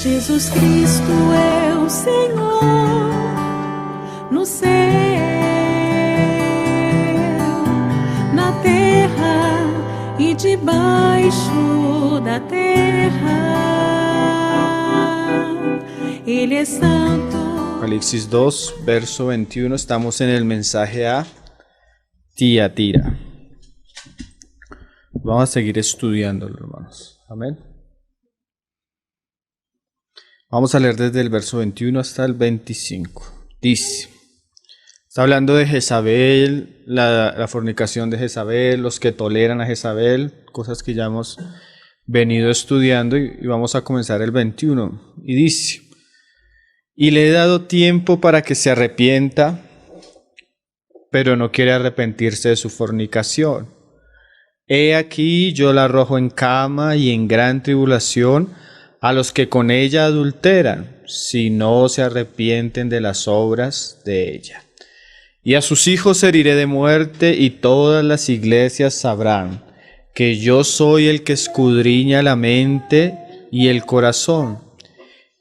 Jesus Cristo é o Senhor no céu, na terra e debaixo da terra. Ele é santo. Apocalipsis 2, verso 21, estamos en el mensaje a Tiatira. Vamos a seguir estudiándolo, hermanos. Amén. Vamos a leer desde el verso 21 hasta el 25. Dice, está hablando de Jezabel, la fornicación de Jezabel, los que toleran a Jezabel, cosas que ya hemos venido estudiando, y vamos a comenzar el 21. Y dice, y le he dado tiempo para que se arrepienta, pero no quiere arrepentirse de su fornicación. He aquí yo la arrojo en cama y en gran tribulación a los que con ella adulteran, si no se arrepienten de las obras de ella. Y a sus hijos heriré de muerte, y todas las iglesias sabrán que yo soy el que escudriña la mente y el corazón,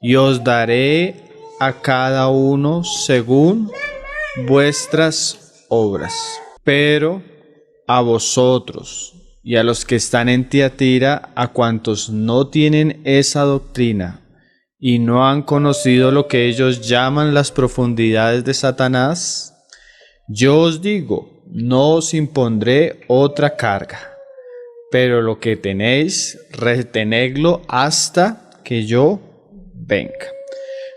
y os daré a cada uno según vuestras obras. Pero a vosotros y a los que están en Tiatira, a cuantos no tienen esa doctrina y no han conocido lo que ellos llaman las profundidades de Satanás, yo os digo, no os impondré otra carga, pero lo que tenéis, retenedlo hasta que yo venga.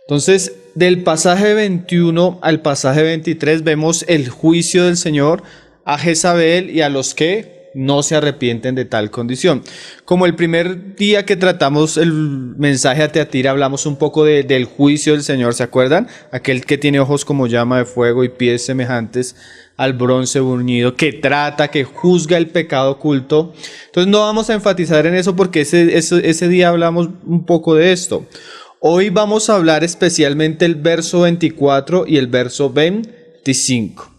Entonces, del pasaje 21 al pasaje 23 vemos el juicio del Señor a Jezabel y a los que no se arrepienten de tal condición. Como el primer día que tratamos el mensaje a Tiatira, hablamos un poco del juicio del Señor, ¿se acuerdan? Aquel que tiene ojos como llama de fuego y pies semejantes al bronce bruñido, que trata, que juzga el pecado oculto. Entonces no vamos a enfatizar en eso porque ese día hablamos un poco de esto. Hoy vamos a hablar especialmente el verso 24 y el verso 25.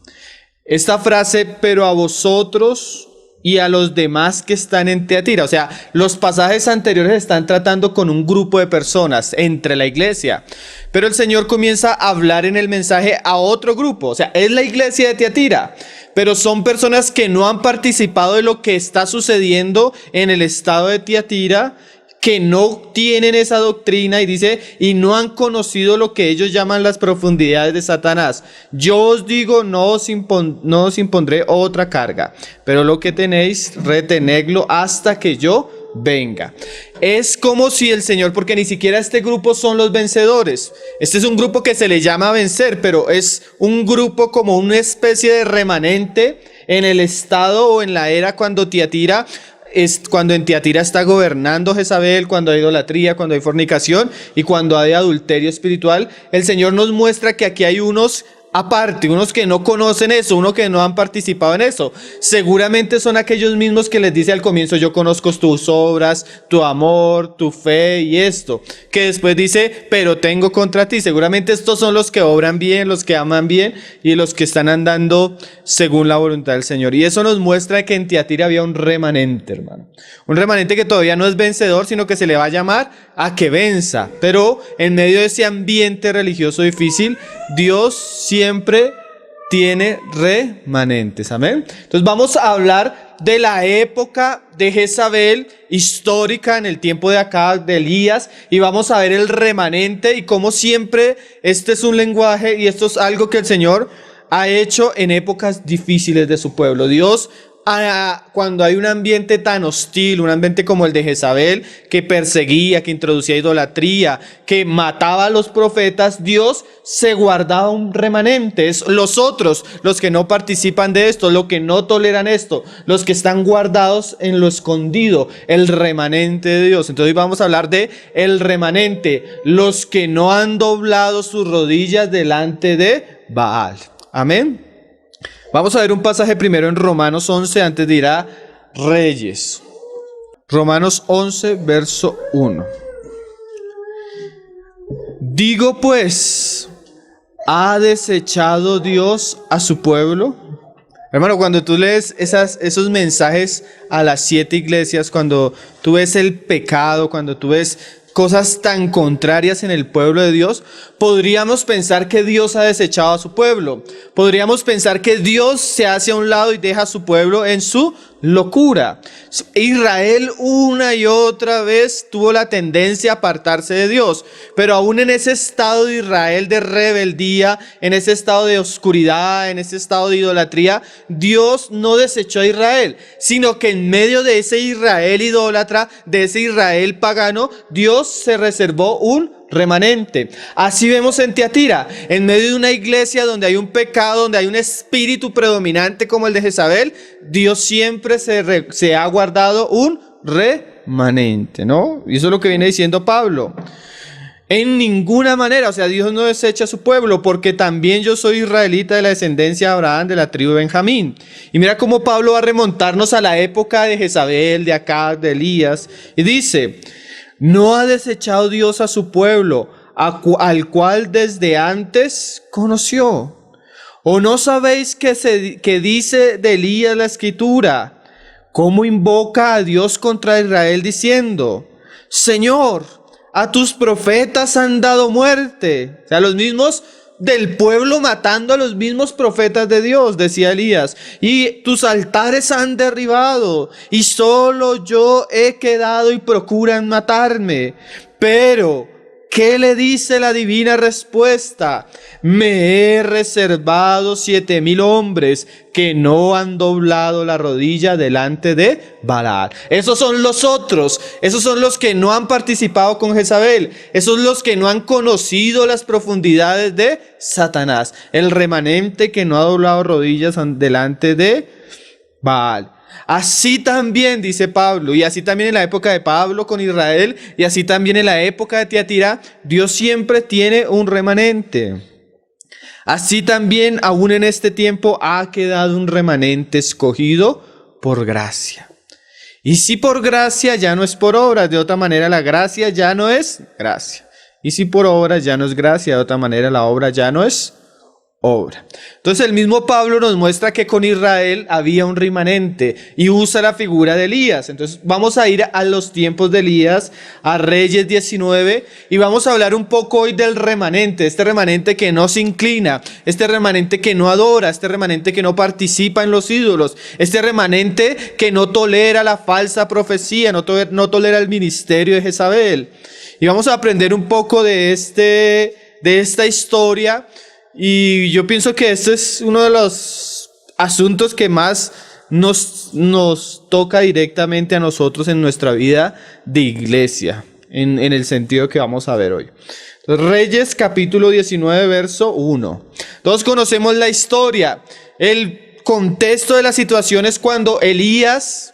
Esta frase, pero a vosotros y a los demás que están en Tiatira. O sea, los pasajes anteriores están tratando con un grupo de personas entre la iglesia. Pero el Señor comienza a hablar en el mensaje a otro grupo. O sea, es la iglesia de Tiatira, pero son personas que no han participado de lo que está sucediendo en el estado de Tiatira, que no tienen esa doctrina, y dice, y no han conocido lo que ellos llaman las profundidades de Satanás. Yo os digo, no os impondré otra carga, pero lo que tenéis, retenedlo hasta que yo venga. Es como si el Señor, porque ni siquiera este grupo son los vencedores. Este es un grupo que se le llama vencer, pero es un grupo como una especie de remanente en el estado o en la era cuando Tiatira es cuando en Tiatira está gobernando Jezabel, cuando hay idolatría, cuando hay fornicación y cuando hay adulterio espiritual. El Señor nos muestra que aquí hay unos aparte, unos que no conocen eso, unos que no han participado en eso. Seguramente son aquellos mismos que les dice al comienzo, yo conozco tus obras, tu amor, tu fe y esto. Que después dice, pero tengo contra ti. Seguramente estos son los que obran bien, los que aman bien y los que están andando según la voluntad del Señor. Y eso nos muestra que en Tiatira había un remanente, hermano. Un remanente que todavía no es vencedor, sino que se le va a llamar a que venza. Pero en medio de ese ambiente religioso difícil, Dios siempre tiene remanentes. Amén. Entonces vamos a hablar de la época de Jezabel histórica en el tiempo de acá de Elías, y vamos a ver el remanente y cómo siempre este es un lenguaje y esto es algo que el Señor ha hecho en épocas difíciles de su pueblo. Dios, cuando hay un ambiente tan hostil, un ambiente como el de Jezabel, que perseguía, que introducía idolatría, que mataba a los profetas, Dios se guardaba un remanente. Es los otros, los que no participan de esto, los que no toleran esto, los que están guardados en lo escondido, el remanente de Dios. Entonces hoy vamos a hablar de el remanente, los que no han doblado sus rodillas delante de Baal. Amén. Vamos a ver un pasaje primero en Romanos 11 antes de ir a Reyes. Romanos 11, verso 1. Digo pues, ¿ha desechado Dios a su pueblo? Hermano, cuando tú lees esos mensajes a las 7 iglesias, cuando tú ves el pecado, cuando tú ves cosas tan contrarias en el pueblo de Dios, podríamos pensar que Dios ha desechado a su pueblo. Podríamos pensar que Dios se hace a un lado y deja a su pueblo en su locura. Israel una y otra vez tuvo la tendencia a apartarse de Dios, pero aún en ese estado de Israel de rebeldía, en ese estado de oscuridad, en ese estado de idolatría, Dios no desechó a Israel, sino que en medio de ese Israel idólatra, de ese Israel pagano, Dios se reservó un remanente. Así vemos en Tiatira, en medio de una iglesia donde hay un pecado, donde hay un espíritu predominante como el de Jezabel, Dios siempre se ha guardado un remanente, ¿no? Y eso es lo que viene diciendo Pablo. En ninguna manera, o sea, Dios no desecha a su pueblo, porque también yo soy israelita de la descendencia de Abraham, de la tribu de Benjamín. Y mira cómo Pablo va a remontarnos a la época de Jezabel, de Acab, de Elías, y dice: ¿no ha desechado Dios a su pueblo, al cual desde antes conoció? ¿O no sabéis que dice de Elías la Escritura? ¿Cómo invoca a Dios contra Israel diciendo: Señor, a tus profetas han dado muerte? O sea, los mismos del pueblo matando a los mismos profetas de Dios, decía Elías, y tus altares han derribado, y solo yo he quedado y procuran matarme. Pero ¿qué le dice la divina respuesta? Me he reservado 7,000 hombres que no han doblado la rodilla delante de Balaal. Esos son los otros, esos son los que no han participado con Jezabel, esos son los que no han conocido las profundidades de Satanás, el remanente que no ha doblado rodillas delante de Baal. Así también, dice Pablo, y así también en la época de Pablo con Israel, y así también en la época de Tiatira, Dios siempre tiene un remanente. Así también, aún en este tiempo, ha quedado un remanente escogido por gracia. Y si por gracia, ya no es por obras, de otra manera la gracia ya no es gracia. Y si por obras ya no es gracia, de otra manera la obra ya no es obra. Entonces el mismo Pablo nos muestra que con Israel había un remanente y usa la figura de Elías. Entonces vamos a ir a los tiempos de Elías, a Reyes 19, y vamos a hablar un poco hoy del remanente, este remanente que no se inclina, este remanente que no adora, este remanente que no participa en los ídolos, este remanente que no tolera la falsa profecía, no tolera el ministerio de Jezabel. Y vamos a aprender un poco de esta historia. Y yo pienso que este es uno de los asuntos que más nos toca directamente a nosotros en nuestra vida de iglesia, en el sentido que vamos a ver hoy. Entonces, Reyes capítulo 19, verso 1. Todos conocemos la historia. El contexto de la situación es cuando Elías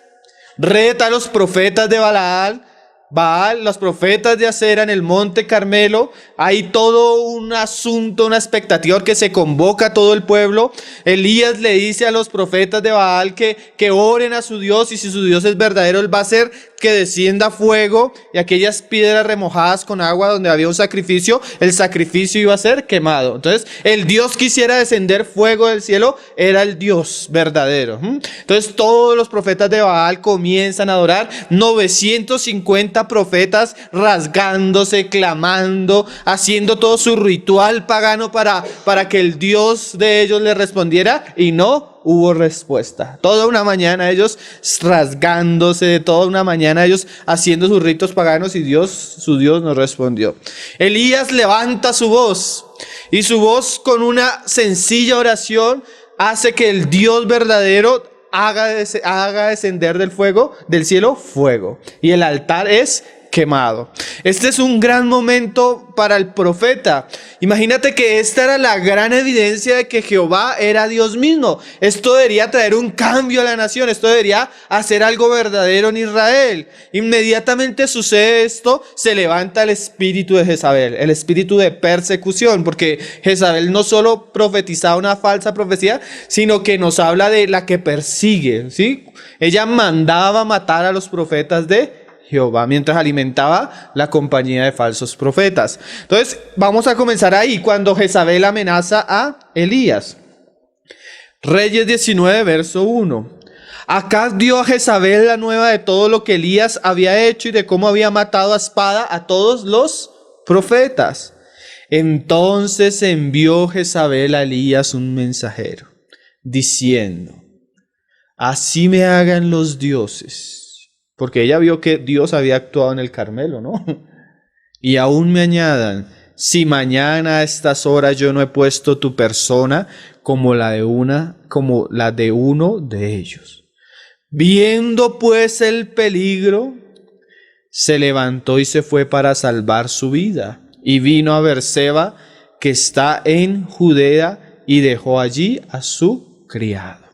reta a los profetas de Baal, los profetas de Acera en el monte Carmelo. Hay todo un asunto, una expectativa que se convoca a todo el pueblo. Elías le dice a los profetas de Baal que oren a su Dios, y si su Dios es verdadero, él va a hacer que descienda fuego, y aquellas piedras remojadas con agua donde había un sacrificio, el sacrificio iba a ser quemado. Entonces, el Dios quisiera descender fuego del cielo, era el Dios verdadero. Entonces, todos los profetas de Baal comienzan a adorar. 950 profetas rasgándose, clamando, haciendo todo su ritual pagano para que el Dios de ellos les respondiera, y no hubo respuesta. Toda una mañana ellos rasgándose, toda una mañana ellos haciendo sus ritos paganos, y su Dios no respondió. Elías levanta su voz, y su voz, con una sencilla oración, hace que el Dios verdadero haga descender del cielo fuego, y el altar es quemado. Este es un gran momento para el profeta. Imagínate que esta era la gran evidencia de que Jehová era Dios mismo. Esto debería traer un cambio a la nación. Esto debería hacer algo verdadero en Israel. Inmediatamente sucede esto, se levanta el espíritu de Jezabel, el espíritu de persecución, porque Jezabel no solo profetizaba una falsa profecía, sino que nos habla de la que persigue, ¿sí? Ella mandaba matar a los profetas de Jehová mientras alimentaba la compañía de falsos profetas. Entonces vamos a comenzar ahí, cuando Jezabel amenaza a Elías. Reyes 19, verso 1. Acab dio a Jezabel la nueva de todo lo que Elías había hecho y de cómo había matado a espada a todos los profetas. Entonces envió Jezabel a Elías un mensajero, diciendo: así me hagan los dioses. Porque ella vio que Dios había actuado en el Carmelo, ¿no? Y aún me añadan: si mañana a estas horas yo no he puesto tu persona como la de uno de ellos. Viendo pues el peligro, se levantó y se fue para salvar su vida. Y vino a Berseba, que está en Judea, y dejó allí a su criado.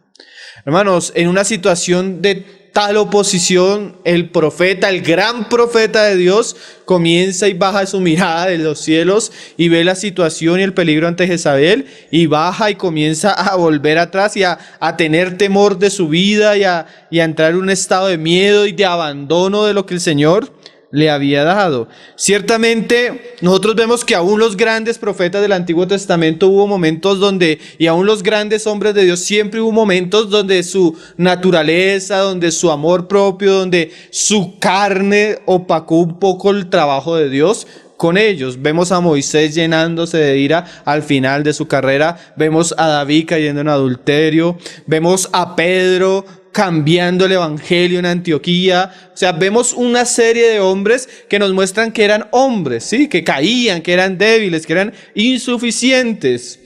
Hermanos, en una situación de tal oposición, el profeta, el gran profeta de Dios, comienza y baja su mirada de los cielos y ve la situación y el peligro ante Jezabel, y baja y comienza a volver atrás y a tener temor de su vida y a entrar en un estado de miedo y de abandono de lo que el Señor le había dado. Ciertamente nosotros vemos que aún los grandes profetas del Antiguo Testamento hubo momentos donde, y aún los grandes hombres de Dios, siempre hubo momentos donde su naturaleza, donde su amor propio, donde su carne opacó un poco el trabajo de Dios con ellos. Vemos a Moisés llenándose de ira al final de su carrera, vemos a David cayendo en adulterio, vemos a Pedro cambiando el evangelio en Antioquía. O sea, vemos una serie de hombres que nos muestran que eran hombres, ¿sí? Que caían, que eran débiles, que eran insuficientes.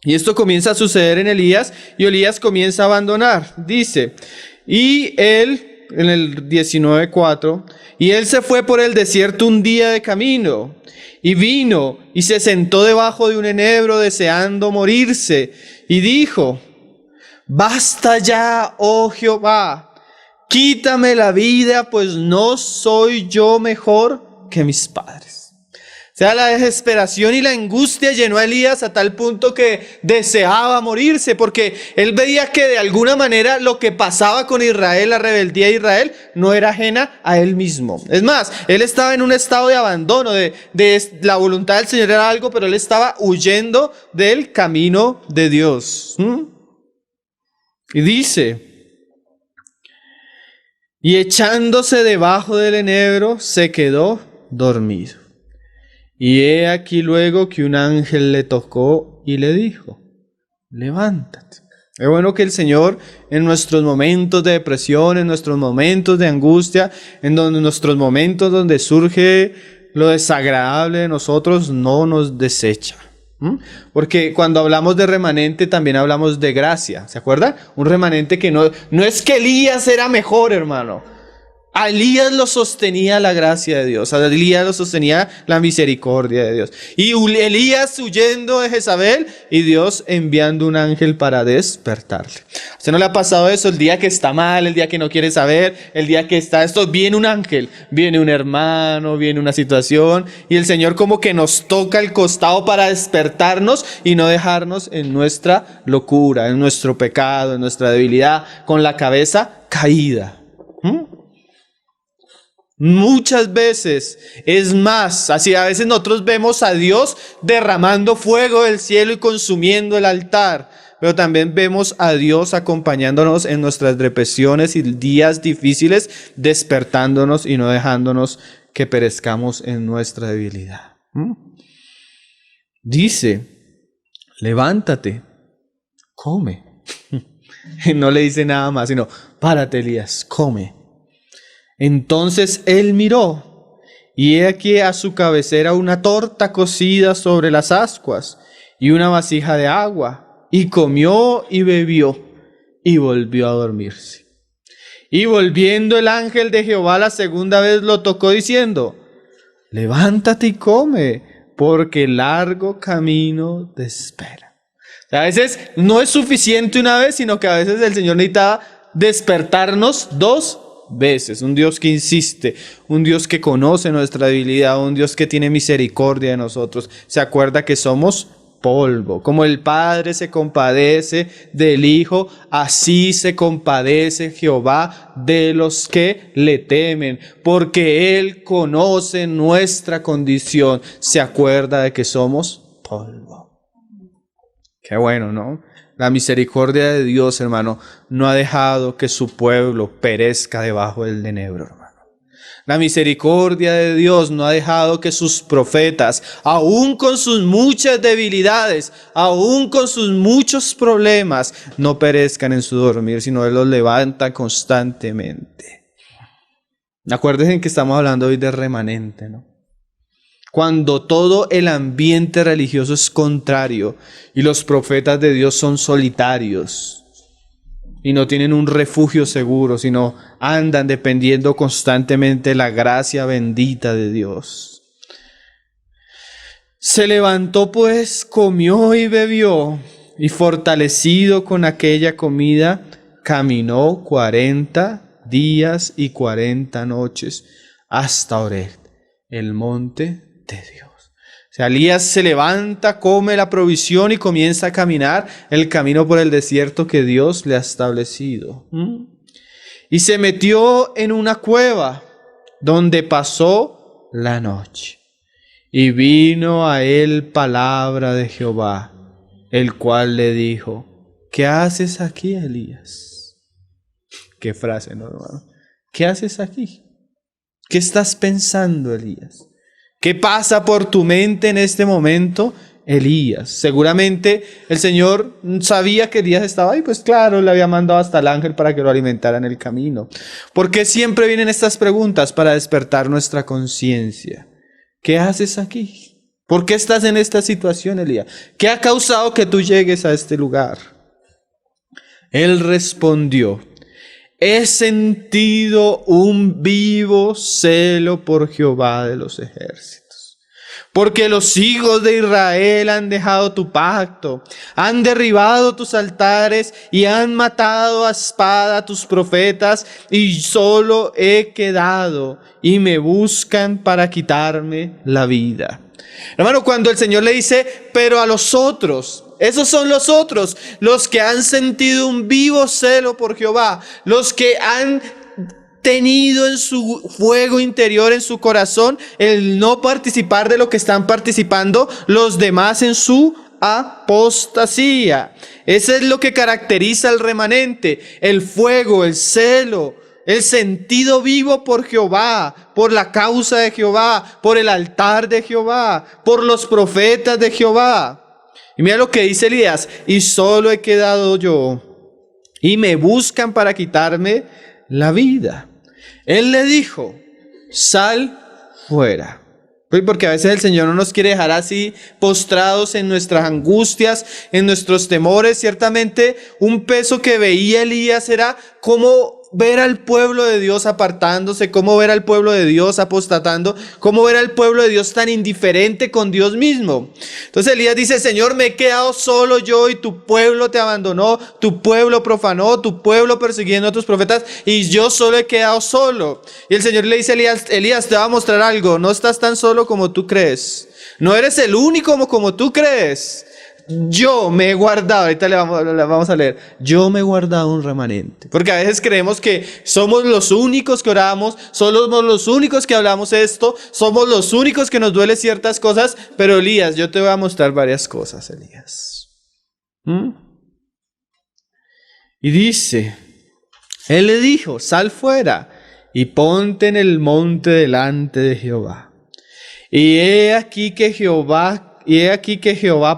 Y esto comienza a suceder en Elías, y Elías comienza a abandonar. Dice, y él, en el 19:4, y él se fue por el desierto un día de camino, y vino y se sentó debajo de un enebro deseando morirse, y dijo: basta ya, oh Jehová, quítame la vida, pues no soy yo mejor que mis padres. O sea, la desesperación y la angustia llenó a Elías a tal punto que deseaba morirse, porque él veía que de alguna manera lo que pasaba con Israel, la rebeldía de Israel, no era ajena a él mismo. Es más, él estaba en un estado de abandono, de la voluntad del Señor era algo, pero él estaba huyendo del camino de Dios. Y dice, y echándose debajo del enebro, se quedó dormido. Y he aquí luego que un ángel le tocó y le dijo: levántate. Es bueno que el Señor, en nuestros momentos de depresión, en nuestros momentos de angustia, en nuestros momentos donde surge lo desagradable de nosotros, no nos desecha. Porque cuando hablamos de remanente también hablamos de gracia, ¿se acuerdan? Un remanente que no es que Elías era mejor, hermano. A Elías lo sostenía la gracia de Dios, a Elías lo sostenía la misericordia de Dios. Y Elías huyendo de Jezabel y Dios enviando un ángel para despertarle. ¿A usted no le ha pasado eso? El día que está mal, el día que no quiere saber, el día que está esto, viene un ángel, viene un hermano, viene una situación, y el Señor como que nos toca el costado para despertarnos y no dejarnos en nuestra locura, en nuestro pecado, en nuestra debilidad, con la cabeza caída. Muchas veces, es más, así a veces nosotros vemos a Dios derramando fuego del cielo y consumiendo el altar, pero también vemos a Dios acompañándonos en nuestras depresiones y días difíciles, despertándonos y no dejándonos que perezcamos en nuestra debilidad. Dice, levántate, come. No le dice nada más, sino, párate, Elías, come. Entonces él miró, y he aquí a su cabecera una torta cocida sobre las ascuas y una vasija de agua, y comió y bebió, y volvió a dormirse. Y volviendo el ángel de Jehová la segunda vez lo tocó diciendo: levántate y come, porque largo camino te espera. O sea, a veces no es suficiente una vez, sino que a veces el Señor necesita despertarnos dos veces. Un Dios que insiste, un Dios que conoce nuestra debilidad, un Dios que tiene misericordia de nosotros. Se acuerda que somos polvo. Como el Padre se compadece del Hijo, así se compadece Jehová de los que le temen, porque Él conoce nuestra condición. Se acuerda de que somos polvo. Qué bueno, ¿no? La misericordia de Dios, hermano, no ha dejado que su pueblo perezca debajo del enebro, hermano. La misericordia de Dios no ha dejado que sus profetas, aún con sus muchas debilidades, aún con sus muchos problemas, no perezcan en su dormir, sino Él los levanta constantemente. Acuérdense que estamos hablando hoy de remanente, ¿no? Cuando todo el ambiente religioso es contrario y los profetas de Dios son solitarios y no tienen un refugio seguro, sino andan dependiendo constantemente de la gracia bendita de Dios. Se levantó pues, comió y bebió, y fortalecido con aquella comida, caminó 40 días y 40 noches hasta Horeb, el monte de Dios. O sea, Elías se levanta, come la provisión y comienza a caminar el camino por el desierto que Dios le ha establecido. Y se metió en una cueva donde pasó la noche. Y vino a él palabra de Jehová, el cual le dijo: ¿qué haces aquí, Elías? Qué frase, ¿no, hermano? ¿Qué haces aquí? ¿Qué estás pensando, Elías? ¿Qué pasa por tu mente en este momento, Elías? Seguramente el Señor sabía que Elías estaba ahí, pues claro, le había mandado hasta el ángel para que lo alimentara en el camino. ¿Por qué siempre vienen estas preguntas? Para despertar nuestra conciencia. ¿Qué haces aquí? ¿Por qué estás en esta situación, Elías? ¿Qué ha causado que tú llegues a este lugar? Él respondió: he sentido un vivo celo por Jehová de los ejércitos, porque los hijos de Israel han dejado tu pacto, han derribado tus altares y han matado a espada a tus profetas, y solo he quedado y me buscan para quitarme la vida. Hermano, cuando el Señor le dice, pero a los otros, esos son los otros, los que han sentido un vivo celo por Jehová, los que han tenido en su fuego interior, en su corazón, el no participar de lo que están participando los demás en su apostasía. Eso es lo que caracteriza al remanente: el fuego, el celo, el sentido vivo por Jehová, por la causa de Jehová, por el altar de Jehová, por los profetas de Jehová. Y mira lo que dice Elías: y solo he quedado yo, y me buscan para quitarme la vida. Él le dijo: sal fuera. Porque a veces el Señor no nos quiere dejar así postrados en nuestras angustias, en nuestros temores. Ciertamente un peso que veía Elías era cómo ver al pueblo de Dios apartándose, cómo ver al pueblo de Dios apostatando, cómo ver al pueblo de Dios tan indiferente con Dios mismo. Entonces Elías dice: Señor, me he quedado solo yo y tu pueblo te abandonó, tu pueblo profanó, tu pueblo persiguiendo a tus profetas, y yo solo he quedado solo. Y el Señor le dice a Elías: Elías, te va a mostrar algo, no estás tan solo como tú crees, no eres el único como tú crees. Yo me he guardado, ahorita le vamos a leer, yo me he guardado un remanente. Porque a veces creemos que somos los únicos que oramos, somos los únicos que hablamos esto, somos los únicos que nos duele ciertas cosas. Pero Elías, yo te voy a mostrar varias cosas, Elías. Y dice, él le dijo: sal fuera y ponte en el monte delante de Jehová. Y he aquí que Jehová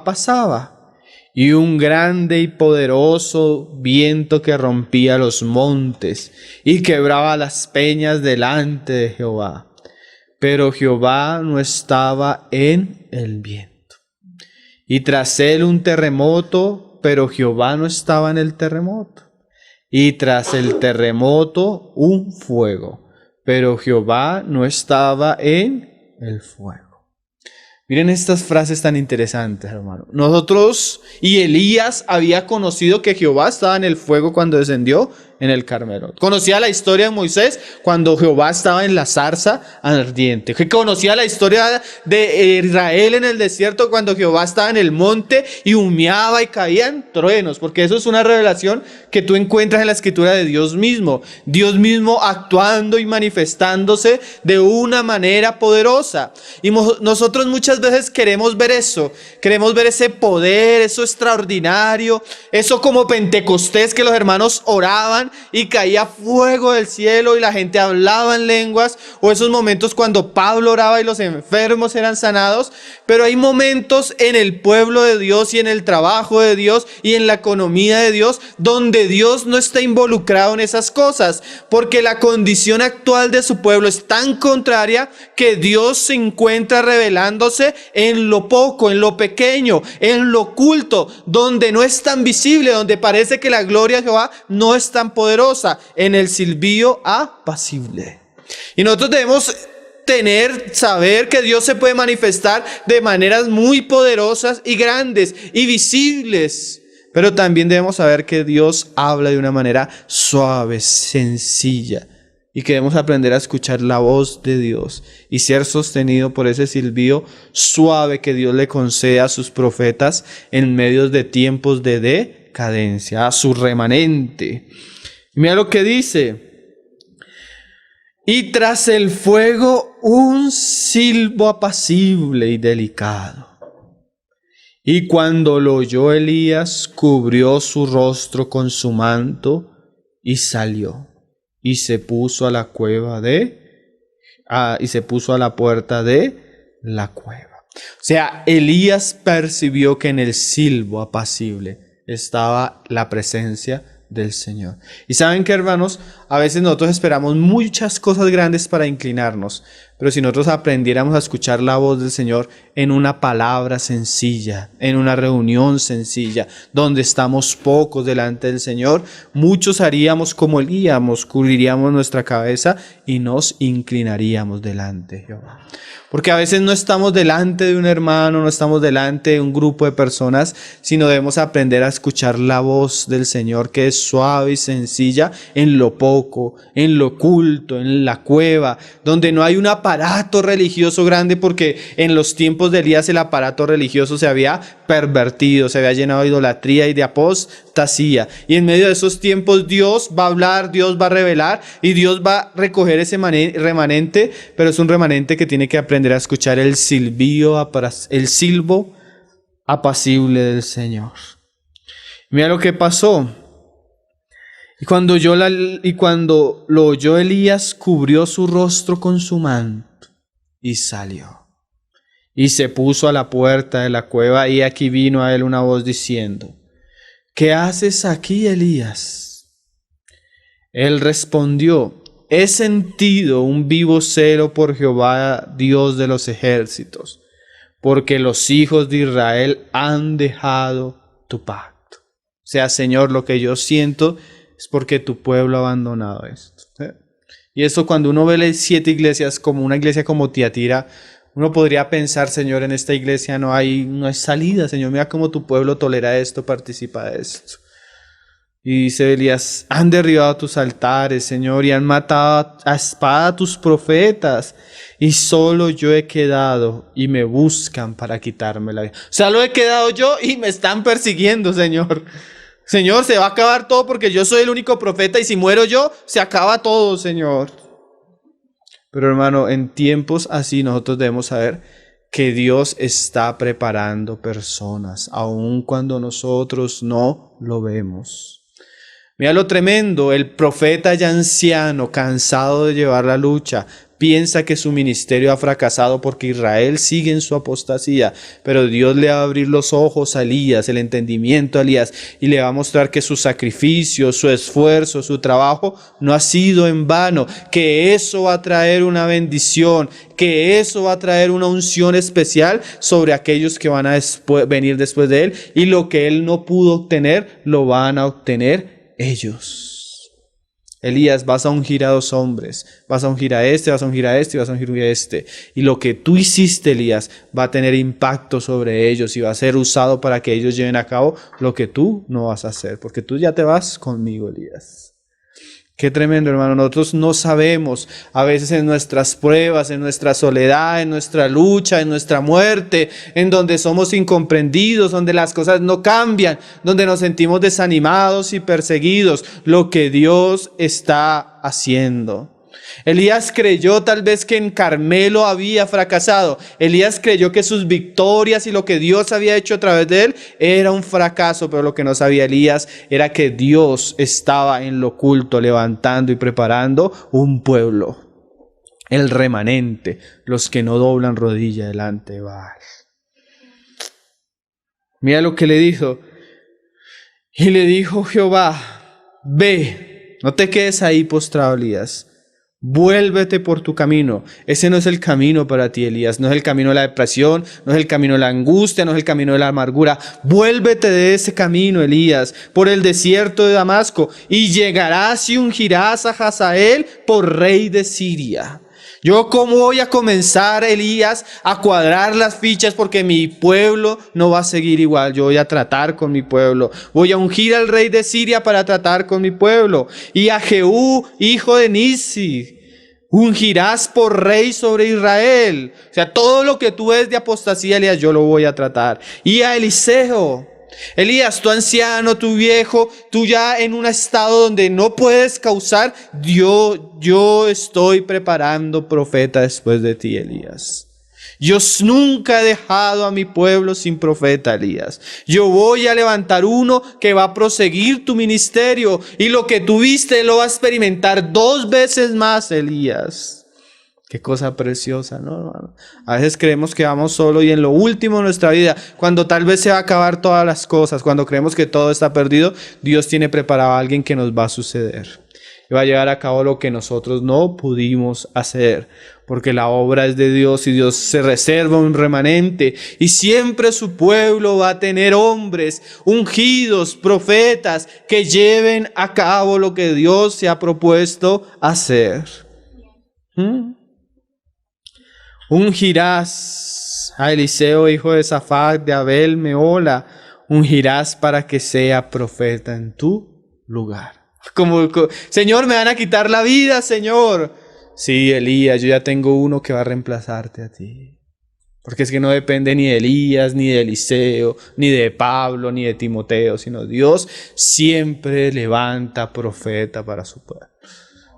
pasaba, y un grande y poderoso viento que rompía los montes y quebraba las peñas delante de Jehová. Pero Jehová no estaba en el viento. Y tras él un terremoto, pero Jehová no estaba en el terremoto. Y tras el terremoto un fuego, pero Jehová no estaba en el fuego. Miren estas frases tan interesantes, hermano. Nosotros y Elías había conocido que Jehová estaba en el fuego cuando descendió. en el Carmelo. Conocía la historia de Moisés cuando Jehová estaba en la zarza ardiente. Que conocía la historia de Israel en el desierto cuando Jehová estaba en el monte y humeaba y caían truenos. Porque eso es una revelación que tú encuentras en la escritura de Dios mismo. Dios mismo actuando y manifestándose de una manera poderosa. Y nosotros muchas veces queremos ver eso. Queremos ver ese poder, eso extraordinario. Eso como Pentecostés, que los hermanos oraban y caía fuego del cielo y la gente hablaba en lenguas, o esos momentos cuando Pablo oraba y los enfermos eran sanados. Pero hay momentos en el pueblo de Dios y en el trabajo de Dios y en la economía de Dios donde Dios no está involucrado en esas cosas, porque la condición actual de su pueblo es tan contraria que Dios se encuentra revelándose en lo poco, en lo pequeño, en lo oculto, donde no es tan visible, donde parece que la gloria de Jehová no es tan poderosa, en el silbío apacible. Y nosotros debemos saber que Dios se puede manifestar de maneras muy poderosas y grandes y visibles. Pero también debemos saber que Dios habla de una manera suave, sencilla. Y que debemos aprender a escuchar la voz de Dios y ser sostenido por ese silbido suave que Dios le concede a sus profetas en medio de tiempos de decadencia, a su remanente. Mira lo que dice: y tras el fuego un silbo apacible y delicado. Y cuando lo oyó Elías, cubrió su rostro con su manto y salió. Y se puso a la puerta de la cueva. O sea, Elías percibió que en el silbo apacible estaba la presencia del Señor. Y saben que, hermanos, a veces nosotros esperamos muchas cosas grandes para inclinarnos, pero si nosotros aprendiéramos a escuchar la voz del Señor en una palabra sencilla, en una reunión sencilla, donde estamos pocos delante del Señor, muchos haríamos como Elías, cubriríamos nuestra cabeza y nos inclinaríamos delante de Jehová. Porque a veces no estamos delante de un hermano, no estamos delante de un grupo de personas, sino debemos aprender a escuchar la voz del Señor, que es suave y sencilla en lo poco, en lo oculto, en la cueva, donde no hay un aparato religioso grande, porque en los tiempos de Elías el aparato religioso se había pervertido, se había llenado de idolatría y de apostasía. Y en medio de esos tiempos Dios va a hablar, Dios va a revelar y Dios va a recoger ese remanente, pero es un remanente que tiene que aprender a escuchar el silbo apacible del Señor. Mira lo que pasó. Y cuando lo oyó Elías, cubrió su rostro con su manto y salió. Y se puso a la puerta de la cueva, y aquí vino a él una voz diciendo: ¿qué haces aquí, Elías? Él respondió: he sentido un vivo celo por Jehová, Dios de los ejércitos, porque los hijos de Israel han dejado tu pacto. O sea, Señor, lo que yo siento es porque tu pueblo ha abandonado esto. Y eso, cuando uno ve las 7 iglesias como una iglesia como Tiatira, uno podría pensar: Señor, en esta iglesia no hay salida. Señor, mira cómo tu pueblo tolera esto, participa de esto. Y dice Elías: han derribado tus altares, Señor, y han matado a espada a tus profetas, y solo yo he quedado, y me buscan para quitarme la vida. O sea, lo he quedado yo y me están persiguiendo, Señor. Señor, se va a acabar todo porque yo soy el único profeta, y si muero yo, se acaba todo, Señor. Pero, hermano, en tiempos así nosotros debemos saber que Dios está preparando personas, aun cuando nosotros no lo vemos. Mira lo tremendo: el profeta ya anciano, cansado de llevar la lucha, piensa que su ministerio ha fracasado porque Israel sigue en su apostasía, pero Dios le va a abrir los ojos a Elías, el entendimiento a Elías, y le va a mostrar que su sacrificio, su esfuerzo, su trabajo no ha sido en vano, que eso va a traer una bendición, que eso va a traer una unción especial sobre aquellos que van a venir después de él, y lo que él no pudo obtener, lo van a obtener ellos. Elías, vas a ungir a 2 hombres, vas a ungir a este, vas a ungir a este y vas a ungir a este. Y lo que tú hiciste, Elías, va a tener impacto sobre ellos y va a ser usado para que ellos lleven a cabo lo que tú no vas a hacer, porque tú ya te vas conmigo, Elías. Qué tremendo, hermano. Nosotros no sabemos, a veces en nuestras pruebas, en nuestra soledad, en nuestra lucha, en nuestra muerte, en donde somos incomprendidos, donde las cosas no cambian, donde nos sentimos desanimados y perseguidos, lo que Dios está haciendo. Elías creyó tal vez que en Carmelo había fracasado. Elías creyó que sus victorias y lo que Dios había hecho a través de él era un fracaso, pero lo que no sabía Elías era que Dios estaba en lo oculto levantando y preparando un pueblo, el remanente, los que no doblan rodilla delante de Baal. Mira lo que le dijo. Y le dijo Jehová: ve, no te quedes ahí postrado, Elías. Vuélvete por tu camino. Ese no es el camino para ti, Elías. No es el camino de la depresión, no es el camino de la angustia, no es el camino de la amargura. Vuélvete de ese camino, Elías, por el desierto de Damasco, y llegarás y ungirás a Hazael por rey de Siria. Yo, ¿cómo voy a comenzar, Elías, a cuadrar las fichas? Porque mi pueblo no va a seguir igual. Yo voy a tratar con mi pueblo. Voy a ungir al rey de Siria para tratar con mi pueblo. Y a Jehú, hijo de Nisi, ungirás por rey sobre Israel. O sea, todo lo que tú ves de apostasía, Elías, yo lo voy a tratar. Y a Eliseo: Elías, tú anciano, tú viejo, tú ya en un estado donde no puedes causar, yo estoy preparando profeta después de ti, Elías. Yo nunca he dejado a mi pueblo sin profeta, Elías. Yo voy a levantar uno que va a proseguir tu ministerio, y lo que tuviste lo va a experimentar 2 veces más, Elías. Qué cosa preciosa, ¿no, hermano? A veces creemos que vamos solo y en lo último de nuestra vida, cuando tal vez se va a acabar todas las cosas, cuando creemos que todo está perdido, Dios tiene preparado a alguien que nos va a suceder. Y va a llevar a cabo lo que nosotros no pudimos hacer, porque la obra es de Dios y Dios se reserva un remanente. Y siempre su pueblo va a tener hombres ungidos, profetas, que lleven a cabo lo que Dios se ha propuesto hacer. Ungirás a Eliseo, hijo de Safat, de Abel Meola, ungirás para que sea profeta en tu lugar. Señor, me van a quitar la vida, Señor. Sí, Elías, yo ya tengo uno que va a reemplazarte a ti. Porque es que no depende ni de Elías, ni de Eliseo, ni de Pablo, ni de Timoteo, sino Dios siempre levanta profeta para su pueblo.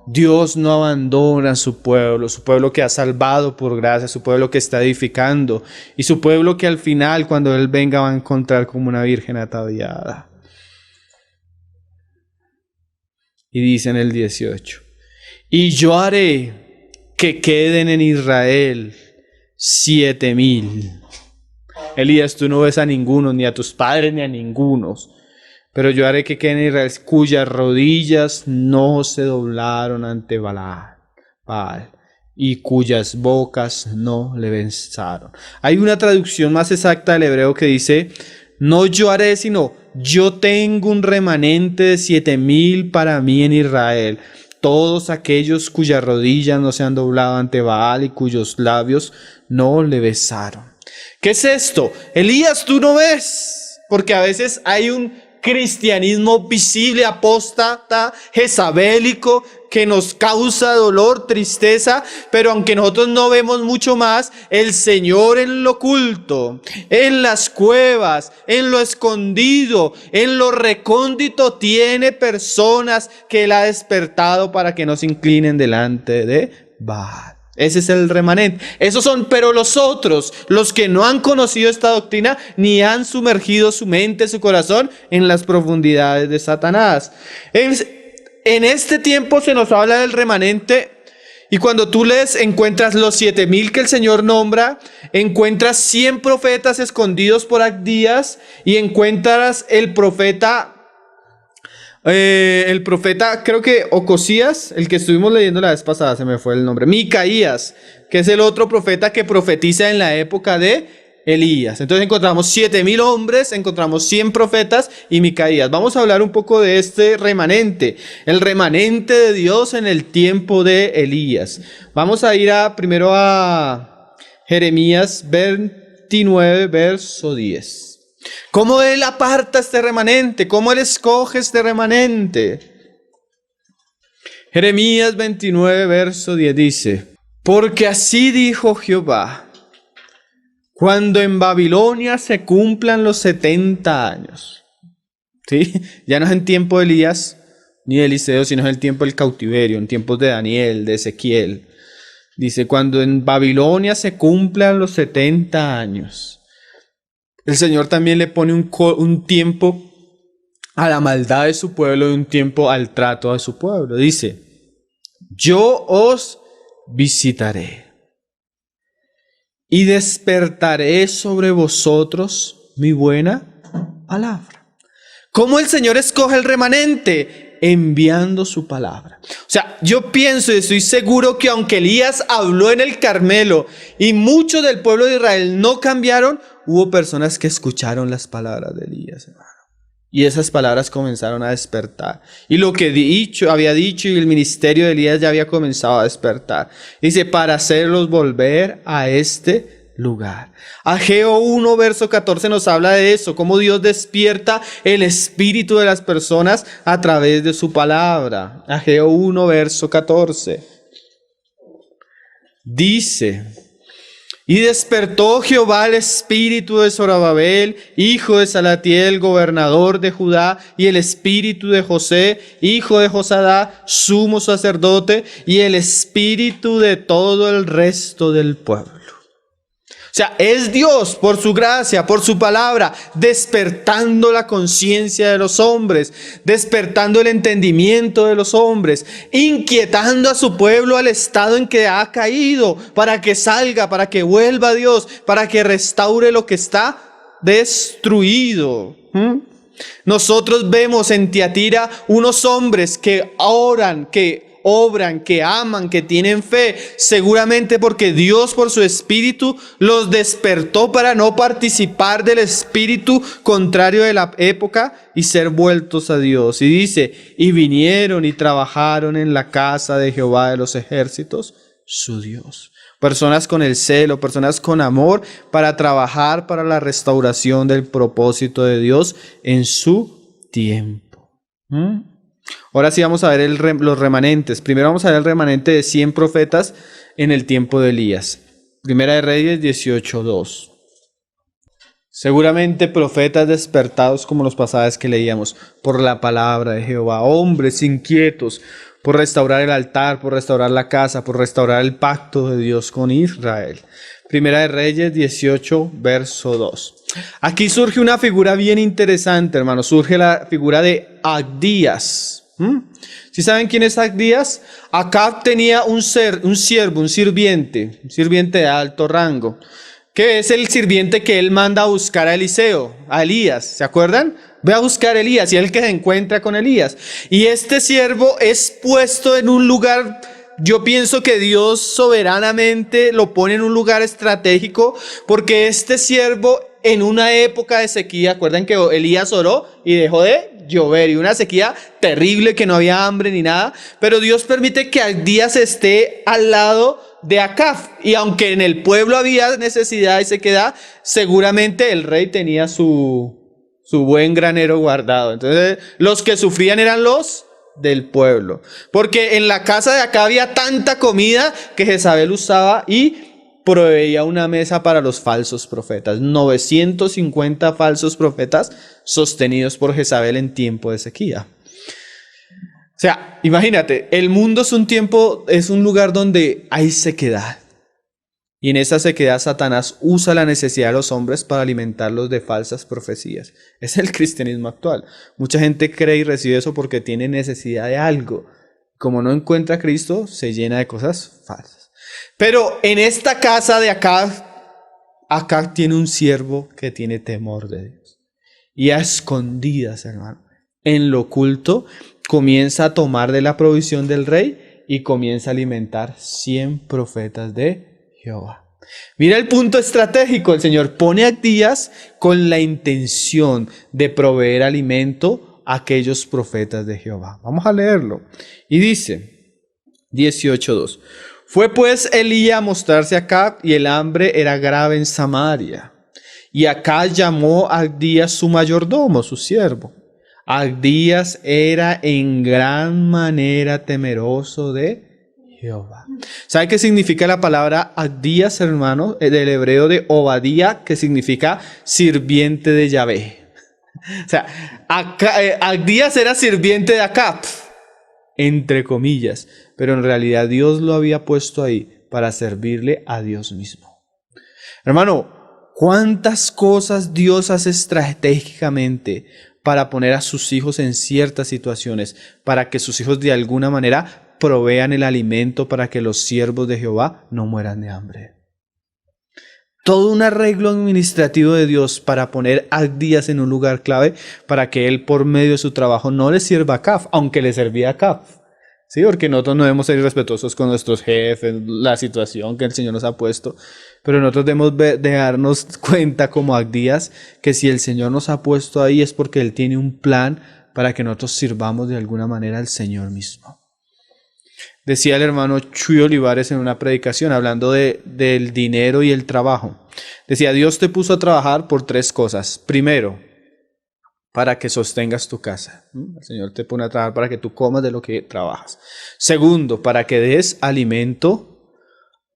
Dios no abandona a su pueblo que ha salvado por gracia, su pueblo que está edificando, y su pueblo que al final, cuando Él venga, va a encontrar como una virgen ataviada. Y dice en el 18: y yo haré que queden en Israel 7,000. Elías, tú no ves a ninguno, ni a tus padres, ni a ningunos. Pero yo haré que queden en Israel cuyas rodillas no se doblaron ante Baal, y cuyas bocas no le besaron. Hay una traducción más exacta del hebreo que dice: no yo haré, sino yo tengo un remanente de 7,000 para mí en Israel. Todos aquellos cuyas rodillas no se han doblado ante Baal y cuyos labios no le besaron. ¿Qué es esto? Elías, tú no ves, porque a veces hay un cristianismo visible, apóstata, jezabélico, que nos causa dolor, tristeza, pero aunque nosotros no vemos mucho más, el Señor en lo oculto, en las cuevas, en lo escondido, en lo recóndito, tiene personas que Él ha despertado para que no se inclinen delante de Baal. Ese es el remanente. Esos son, pero los otros, los que no han conocido esta doctrina, ni han sumergido su mente, su corazón en las profundidades de Satanás. En este tiempo se nos habla del remanente, y cuando tú lees, encuentras los 7,000 que el Señor nombra, encuentras 100 profetas escondidos por Abdías, y encuentras el profeta, creo que Ocosías, el que estuvimos leyendo la vez pasada, se me fue el nombre, Micaías, que es el otro profeta que profetiza en la época de Elías. Entonces encontramos 7,000 hombres, encontramos 100 profetas y Micaías. Vamos a hablar un poco de este remanente, el remanente de Dios en el tiempo de Elías. Vamos a ir primero a Jeremías 29, verso 10. ¿Cómo Él aparta este remanente? ¿Cómo Él escoge este remanente? Jeremías 29, verso 10 dice, porque así dijo Jehová, cuando en Babilonia se cumplan los 70 años, ¿sí? Ya no es en tiempo de Elías ni de Eliseo, sino es el tiempo del cautiverio, en tiempos de Daniel, de Ezequiel. Dice, cuando en Babilonia se cumplan los 70 años, el Señor también le pone un tiempo a la maldad de su pueblo y un tiempo al trato de su pueblo. Dice, yo os visitaré y despertaré sobre vosotros mi buena palabra. ¿Cómo el Señor escoge el remanente? Enviando su palabra. O sea, yo pienso y estoy seguro que aunque Elías habló en el Carmelo y muchos del pueblo de Israel no cambiaron, hubo personas que escucharon las palabras de Elías, hermano. Y esas palabras comenzaron a despertar. Y lo que había dicho y el ministerio de Elías ya había comenzado a despertar. Dice, para hacerlos volver a este lugar. Ageo 1, verso 14 nos habla de eso, cómo Dios despierta el espíritu de las personas a través de su palabra. Ageo 1, verso 14. Dice, y despertó Jehová el espíritu de Zorobabel, hijo de Salatiel, gobernador de Judá, y el espíritu de José, hijo de Josadá, sumo sacerdote, y el espíritu de todo el resto del pueblo. O sea, es Dios por su gracia, por su palabra, despertando la conciencia de los hombres, despertando el entendimiento de los hombres, inquietando a su pueblo al estado en que ha caído, para que salga, para que vuelva a Dios, para que restaure lo que está destruido. Nosotros vemos en Tiatira unos hombres que oran, que obran, que aman, que tienen fe, seguramente porque Dios por su espíritu los despertó para no participar del espíritu contrario de la época y ser vueltos a Dios. Y dice, y vinieron y trabajaron en la casa de Jehová de los ejércitos, su Dios. Personas con el celo, personas con amor para trabajar para la restauración del propósito de Dios en su tiempo. Ahora sí vamos a ver los remanentes. Primero vamos a ver el remanente de 100 profetas en el tiempo de Elías. Primera de Reyes 18:2. Seguramente profetas despertados como los pasajes que leíamos por la palabra de Jehová. Hombres inquietos por restaurar el altar, por restaurar la casa, por restaurar el pacto de Dios con Israel. Primera de Reyes 18, verso 2. Aquí surge una figura bien interesante, hermano. Surge la figura de Abdías. ¿Sí saben quién es Abdías? Acab tenía un siervo, un sirviente de alto rango, que es el sirviente que él manda a buscar a Eliseo, a Elías. ¿Se acuerdan? Ve a buscar a Elías y él que se encuentra con Elías. Y este siervo es puesto en un lugar. Yo pienso que Dios soberanamente lo pone en un lugar estratégico porque este siervo en una época de sequía, acuerdan que Elías oró y dejó de llover y una sequía terrible que no había hambre ni nada, pero Dios permite que Abdías esté al lado de Acab y aunque en el pueblo había necesidad y sequedad, seguramente el rey tenía su buen granero guardado. Entonces los que sufrían eran los del pueblo, porque en la casa de Acab había tanta comida que Jezabel usaba y proveía una mesa para los falsos profetas. 950 falsos profetas sostenidos por Jezabel en tiempo de sequía. O sea, imagínate, el mundo es un lugar donde hay sequedad. Y en esa sequedad Satanás usa la necesidad de los hombres para alimentarlos de falsas profecías. Es el cristianismo actual. Mucha gente cree y recibe eso porque tiene necesidad de algo. Como no encuentra a Cristo, se llena de cosas falsas. Pero en esta casa de Acab tiene un siervo que tiene temor de Dios. Y a escondidas, hermano, en lo oculto, comienza a tomar de la provisión del rey y comienza a alimentar 100 profetas de Jehová. Mira el punto estratégico. El Señor pone a Abdías con la intención de proveer alimento a aquellos profetas de Jehová. Vamos a leerlo. Y dice, 18:2. Fue pues Elías a mostrarse a Acab, y el hambre era grave en Samaria. Y Acab llamó a Abdías su mayordomo, su siervo. Abdías era en gran manera temeroso de Jehová. ¿Sabe qué significa la palabra Abdías, hermano? Del hebreo de Obadía, que significa sirviente de Yahvé. O sea, Abdías era sirviente de Acab, entre comillas, pero en realidad Dios lo había puesto ahí para servirle a Dios mismo. Hermano, ¿cuántas cosas Dios hace estratégicamente para poner a sus hijos en ciertas situaciones, para que sus hijos de alguna manera provean el alimento para que los siervos de Jehová no mueran de hambre? Todo un arreglo administrativo de Dios para poner a Abdías en un lugar clave para que él por medio de su trabajo no le sirva a Acab, aunque le servía a Acab. Sí, porque nosotros no debemos ser irrespetuosos con nuestros jefes, la situación que el Señor nos ha puesto, pero nosotros debemos de darnos cuenta como Abdías que si el Señor nos ha puesto ahí es porque Él tiene un plan para que nosotros sirvamos de alguna manera al Señor mismo. Decía el hermano Chuy Olivares en una predicación hablando del dinero y el trabajo. Decía, Dios te puso a trabajar por 3 cosas. Primero, para que sostengas tu casa. El Señor te pone a trabajar para que tú comas de lo que trabajas. Segundo, para que des alimento,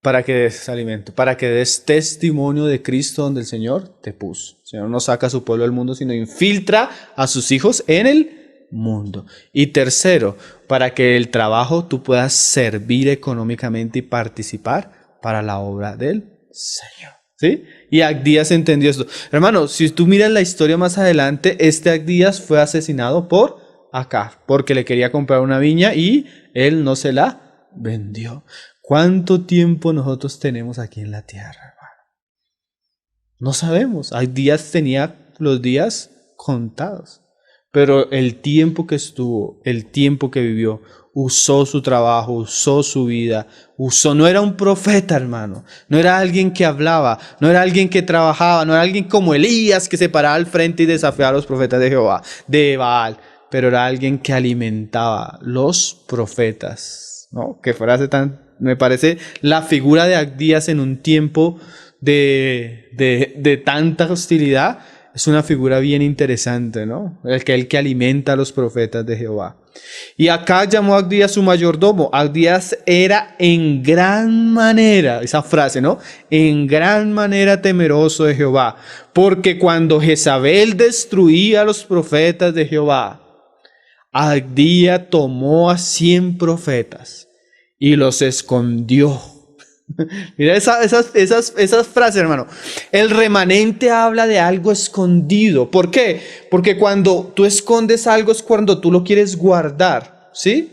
para que des testimonio de Cristo donde el Señor te puso. El Señor no saca a su pueblo del mundo, sino infiltra a sus hijos en el mundo. Y tercero, para que el trabajo tú puedas servir económicamente y participar para la obra del Señor. ¿Sí? Y Abdías entendió esto. Hermano, si tú miras la historia más adelante, Abdías fue asesinado por Acab, porque le quería comprar una viña y él no se la vendió. ¿Cuánto tiempo nosotros tenemos aquí en la tierra, hermano? No sabemos. Abdías tenía los días contados. Pero el tiempo que estuvo, el tiempo que vivió, usó su trabajo, usó su vida, no era un profeta, hermano, no era alguien que hablaba, no era alguien que trabajaba, no era alguien como Elías que se paraba al frente y desafiaba a los profetas de Jehová, de Baal, pero era alguien que alimentaba los profetas, ¿no? Que frase me parece la figura de Abdías en un tiempo de tanta hostilidad. Es una figura bien interesante, ¿no? El que alimenta a los profetas de Jehová. Y acá llamó a Abdías su mayordomo. Abdías era en gran manera, esa frase, ¿no? En gran manera temeroso de Jehová. Porque cuando Jezabel destruía a los profetas de Jehová, Abdías tomó a 100 profetas y los escondió. Mira esas frases, hermano. El remanente habla de algo escondido. ¿Por qué? Porque cuando tú escondes algo es cuando tú lo quieres guardar, ¿sí?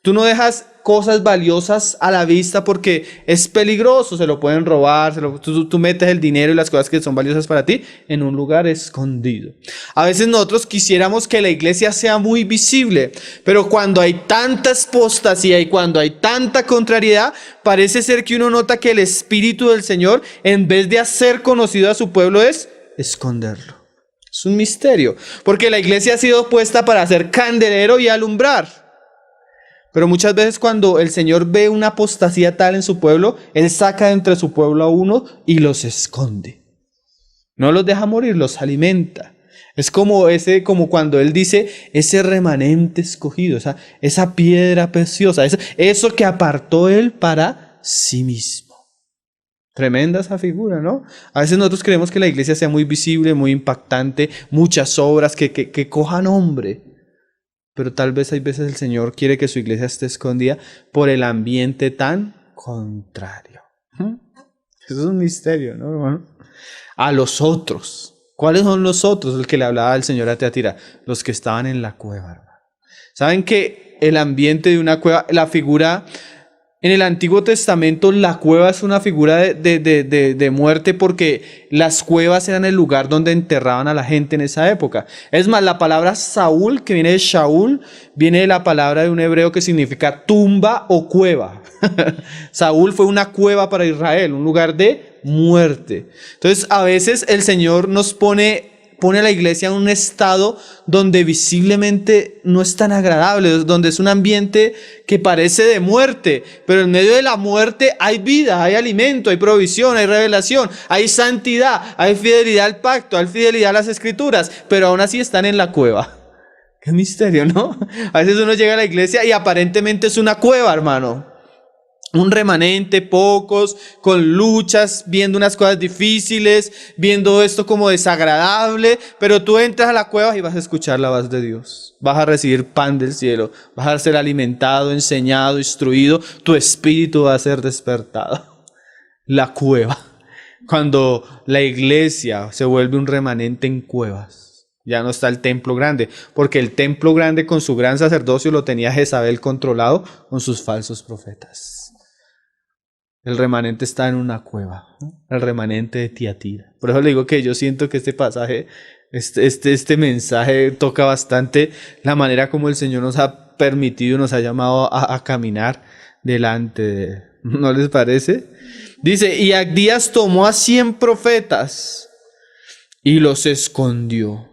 Tú no dejas cosas valiosas a la vista porque es peligroso, se lo pueden robar, tú metes el dinero y las cosas que son valiosas para ti en un lugar escondido. A veces nosotros quisiéramos que la iglesia sea muy visible, pero cuando hay tanta apostasía y cuando hay tanta contrariedad, parece ser que uno nota que el Espíritu del Señor, en vez de hacer conocido a su pueblo, es esconderlo. Es un misterio, porque la iglesia ha sido puesta para ser candelero y alumbrar. Pero muchas veces cuando el Señor ve una apostasía tal en su pueblo, Él saca de entre su pueblo a uno y los esconde. No los deja morir, los alimenta. Es como cuando Él dice, ese remanente escogido, esa piedra preciosa, eso que apartó Él para sí mismo. Tremenda esa figura, ¿no? A veces nosotros queremos que la iglesia sea muy visible, muy impactante, muchas obras que cojan nombre. Pero tal vez hay veces el Señor quiere que su iglesia esté escondida por el ambiente tan contrario. Eso es un misterio, ¿no, hermano? A los otros. ¿Cuáles son los otros? El que le hablaba el Señor a Teatira. Los que estaban en la cueva, hermano. ¿Saben que el ambiente de una cueva, la figura... En el Antiguo Testamento la cueva es una figura de muerte porque las cuevas eran el lugar donde enterraban a la gente en esa época. Es más, la palabra Saúl, que viene de Shaul, viene de la palabra de un hebreo que significa tumba o cueva. Saúl fue una cueva para Israel, un lugar de muerte. Entonces, a veces el Señor nos pone a la iglesia en un estado donde visiblemente no es tan agradable, donde es un ambiente que parece de muerte, pero en medio de la muerte hay vida, hay alimento, hay provisión, hay revelación, hay santidad, hay fidelidad al pacto, hay fidelidad a las escrituras, pero aún así están en la cueva. Qué misterio, ¿no? A veces uno llega a la iglesia y aparentemente es una cueva, hermano. Un remanente, pocos, con luchas, viendo unas cosas difíciles, viendo esto como desagradable, pero tú entras a la cueva y vas a escuchar la voz de Dios. Vas a recibir pan del cielo, vas a ser alimentado, enseñado, instruido, tu espíritu va a ser despertado. La cueva. Cuando la iglesia se vuelve un remanente en cuevas, ya no está el templo grande, porque el templo grande con su gran sacerdocio lo tenía Jezabel controlado con sus falsos profetas. El remanente está en una cueva, ¿no? El remanente de Tiatira. Por eso le digo que yo siento que este pasaje, este mensaje toca bastante la manera como el Señor nos ha permitido, nos ha llamado a caminar delante de Él. ¿No les parece? Dice, y Abdías tomó a 100 profetas y los escondió.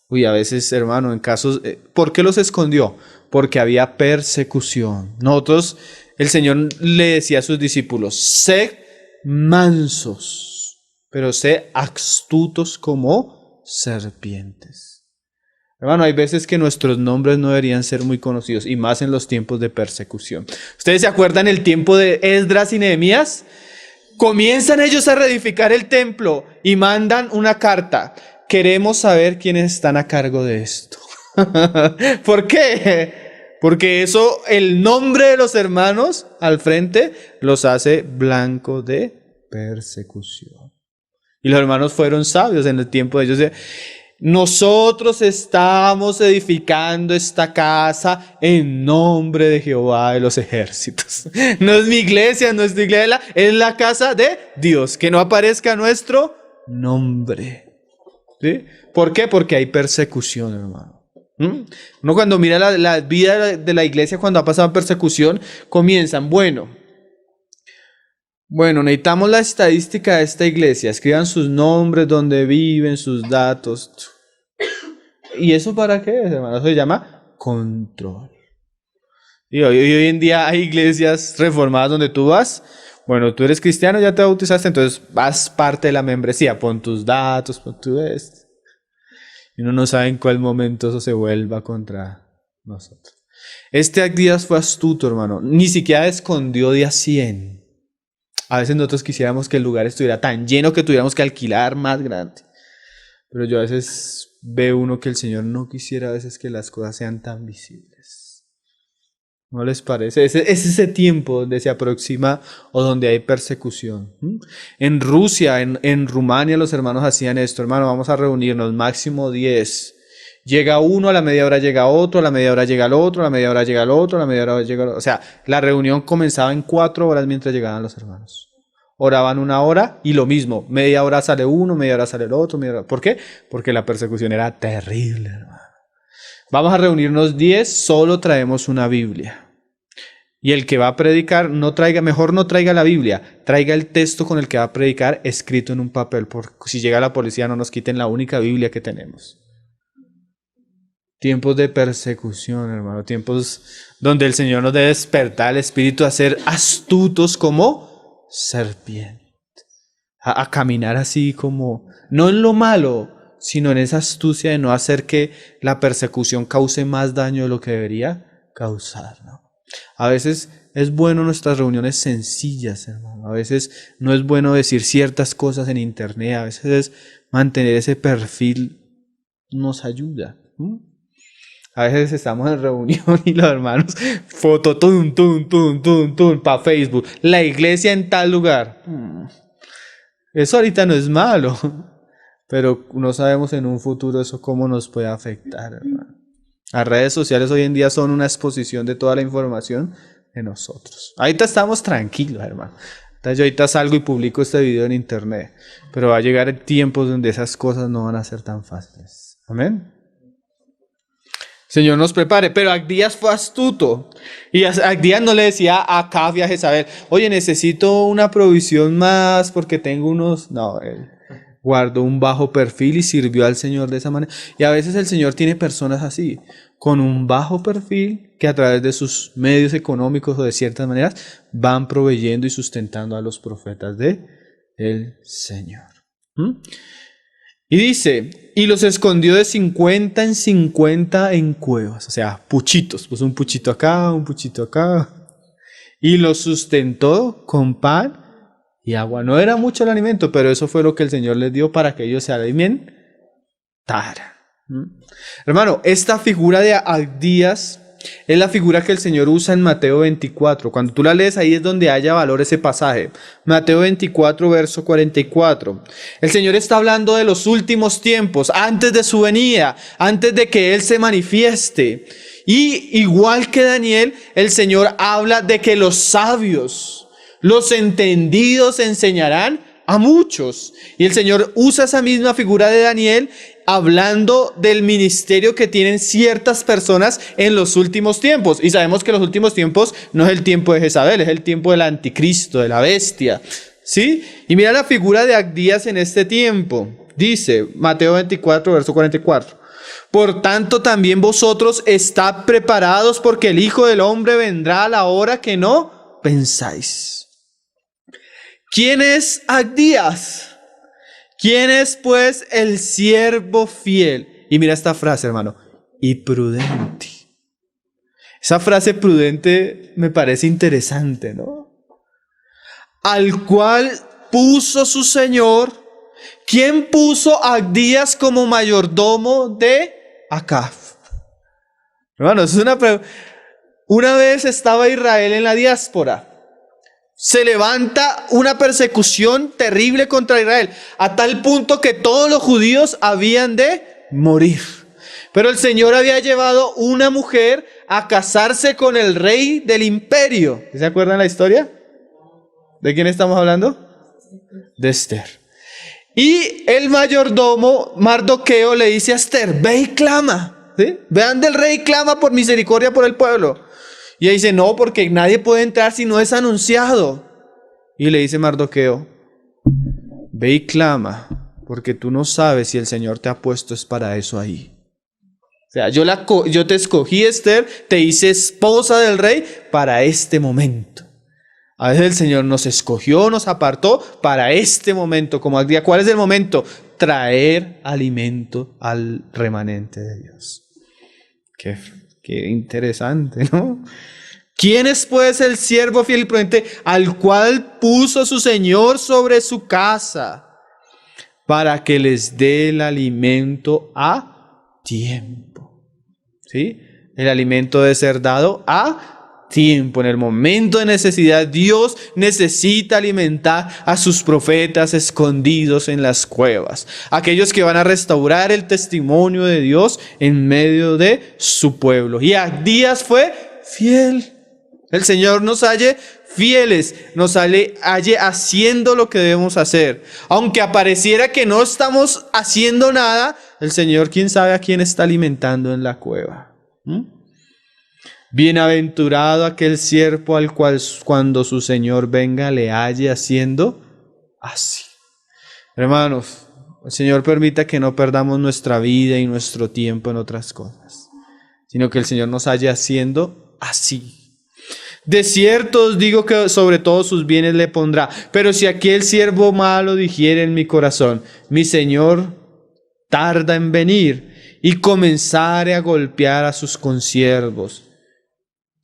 Uy, a veces, hermano, en casos... ¿Por qué los escondió? Porque había persecución. Nosotros... El Señor le decía a sus discípulos, sed mansos, pero sed astutos como serpientes. Hermano, hay veces que nuestros nombres no deberían ser muy conocidos, y más en los tiempos de persecución. ¿Ustedes se acuerdan el tiempo de Esdras y Nehemías? Comienzan ellos a reedificar el templo y mandan una carta. Queremos saber quiénes están a cargo de esto. ¿Por qué? Porque eso, el nombre de los hermanos al frente, los hace blanco de persecución. Y los hermanos fueron sabios en el tiempo de ellos. Nosotros estamos edificando esta casa en nombre de Jehová de los ejércitos. No es mi iglesia, no es tu iglesia, es la casa de Dios. Que no aparezca nuestro nombre. ¿Sí? ¿Por qué? Porque hay persecución, hermano. Uno cuando mira la vida de la iglesia cuando ha pasado persecución, comienzan, bueno, necesitamos la estadística de esta iglesia, escriban sus nombres, dónde viven, sus datos. ¿Y eso para qué, hermano? Eso se llama control. Y hoy en día hay iglesias reformadas donde tú vas, bueno, tú eres cristiano, ya te bautizaste, entonces vas parte de la membresía, pon tus datos, pon tu esto. Y uno no sabe en cuál momento eso se vuelva contra nosotros. Este Abdías fue astuto, hermano. Ni siquiera escondió de a 100. A veces nosotros quisiéramos que el lugar estuviera tan lleno que tuviéramos que alquilar más grande. Pero yo a veces veo uno que el Señor no quisiera a veces que las cosas sean tan visibles. ¿No les parece? Es ese tiempo donde se aproxima o donde hay persecución. En Rusia, en Rumania, los hermanos hacían esto. Hermano, vamos a reunirnos, máximo 10. Llega uno, a la media hora llega otro, a la media hora llega el otro, a la media hora llega el otro, a la media hora llega el otro. O sea, la reunión comenzaba en 4 horas mientras llegaban los hermanos. Oraban 1 hora y lo mismo. Media hora sale uno, media hora sale el otro. ¿Por qué? Porque la persecución era terrible, hermano. Vamos a reunirnos 10, solo traemos una Biblia. Y el que va a predicar, mejor no traiga la Biblia, traiga el texto con el que va a predicar escrito en un papel, porque si llega la policía no nos quiten la única Biblia que tenemos. Tiempos de persecución, hermano, tiempos donde el Señor nos debe despertar el espíritu a ser astutos como serpiente, a caminar así como, no en lo malo, sino en esa astucia de no hacer que la persecución cause más daño de lo que debería causar, ¿no? A veces es bueno nuestras reuniones sencillas, hermano. A veces no es bueno decir ciertas cosas en internet. A veces mantener ese perfil nos ayuda. A veces estamos en reunión y los hermanos, foto, para Facebook. La iglesia en tal lugar. Eso ahorita no es malo. Pero no sabemos en un futuro eso cómo nos puede afectar, hermano. Las redes sociales hoy en día son una exposición de toda la información de nosotros. Ahorita estamos tranquilos, hermano. Entonces yo ahorita salgo y publico este video en internet. Pero va a llegar tiempos donde esas cosas no van a ser tan fáciles. Amén. Señor nos prepare. Pero Abdías fue astuto. Y Abdías no le decía a Acab y a Jezabel, oye, necesito una provisión más porque tengo unos... No, él guardó un bajo perfil y sirvió al Señor de esa manera. Y a veces el Señor tiene personas así, con un bajo perfil, que a través de sus medios económicos o de ciertas maneras van proveyendo y sustentando a los profetas del Señor. Y dice, y los escondió de 50 en 50 en cuevas, o sea, puchitos, puso un puchito acá, un puchito acá, y los sustentó con pan y agua. No era mucho el alimento, pero eso fue lo que el Señor les dio para que ellos se alimentaran. Hermano, esta figura de Abdías es la figura que el Señor usa en Mateo 24. Cuando tú la lees, ahí es donde haya valor ese pasaje. Mateo 24, verso 44. El Señor está hablando de los últimos tiempos, antes de su venida, antes de que Él se manifieste. Y igual que Daniel, el Señor habla de que los sabios, los entendidos enseñarán a muchos. Y el Señor usa esa misma figura de Daniel hablando del ministerio que tienen ciertas personas en los últimos tiempos. Y sabemos que los últimos tiempos no es el tiempo de Jezabel, es el tiempo del anticristo, de la bestia. ¿Sí? Y mira la figura de Abdías en este tiempo. Dice Mateo 24, verso 44. Por tanto, también vosotros estad preparados, porque el Hijo del Hombre vendrá a la hora que no pensáis. ¿Quién es Abdías? ¿Quién es pues el siervo fiel? Y mira esta frase, hermano, y prudente. Esa frase prudente me parece interesante, ¿no? Al cual puso su Señor. ¿Quién puso a Abdías como mayordomo de Acab? Hermano, es una vez estaba Israel en la diáspora. Se levanta una persecución terrible contra Israel, a tal punto que todos los judíos habían de morir. Pero el Señor había llevado una mujer a casarse con el rey del imperio. ¿Se acuerdan la historia? ¿De quién estamos hablando? De Esther. Y el mayordomo Mardoqueo le dice a Esther, ve y clama. ¿Sí? Vean del rey y clama por misericordia por el pueblo. Y ella dice, no, porque nadie puede entrar si no es anunciado. Y le dice Mardoqueo, ve y clama, porque tú no sabes si el Señor te ha puesto es para eso ahí. O sea, yo te escogí, Esther, te hice esposa del rey para este momento. A veces el Señor nos escogió, nos apartó para este momento. Como día, ¿cuál es el momento? Traer alimento al remanente de Dios. Qué interesante, ¿no? ¿Quién es pues el siervo fiel y prudente al cual puso su Señor sobre su casa para que les dé el alimento a tiempo? ¿Sí? El alimento debe ser dado a tiempo. En el momento de necesidad, Dios necesita alimentar a sus profetas escondidos en las cuevas. Aquellos que van a restaurar el testimonio de Dios en medio de su pueblo. Y Abdías fue fiel. El Señor nos halle fieles, nos halle haciendo lo que debemos hacer. Aunque apareciera que no estamos haciendo nada, el Señor, quién sabe a quién está alimentando en la cueva. Bienaventurado aquel siervo al cual cuando su Señor venga le halle haciendo así. Hermanos, el Señor permita que no perdamos nuestra vida y nuestro tiempo en otras cosas, sino que el Señor nos halle haciendo así. De cierto os digo que sobre todos sus bienes le pondrá. Pero si aquel siervo malo dijere en mi corazón, mi Señor tarda en venir, y comenzare a golpear a sus consiervos,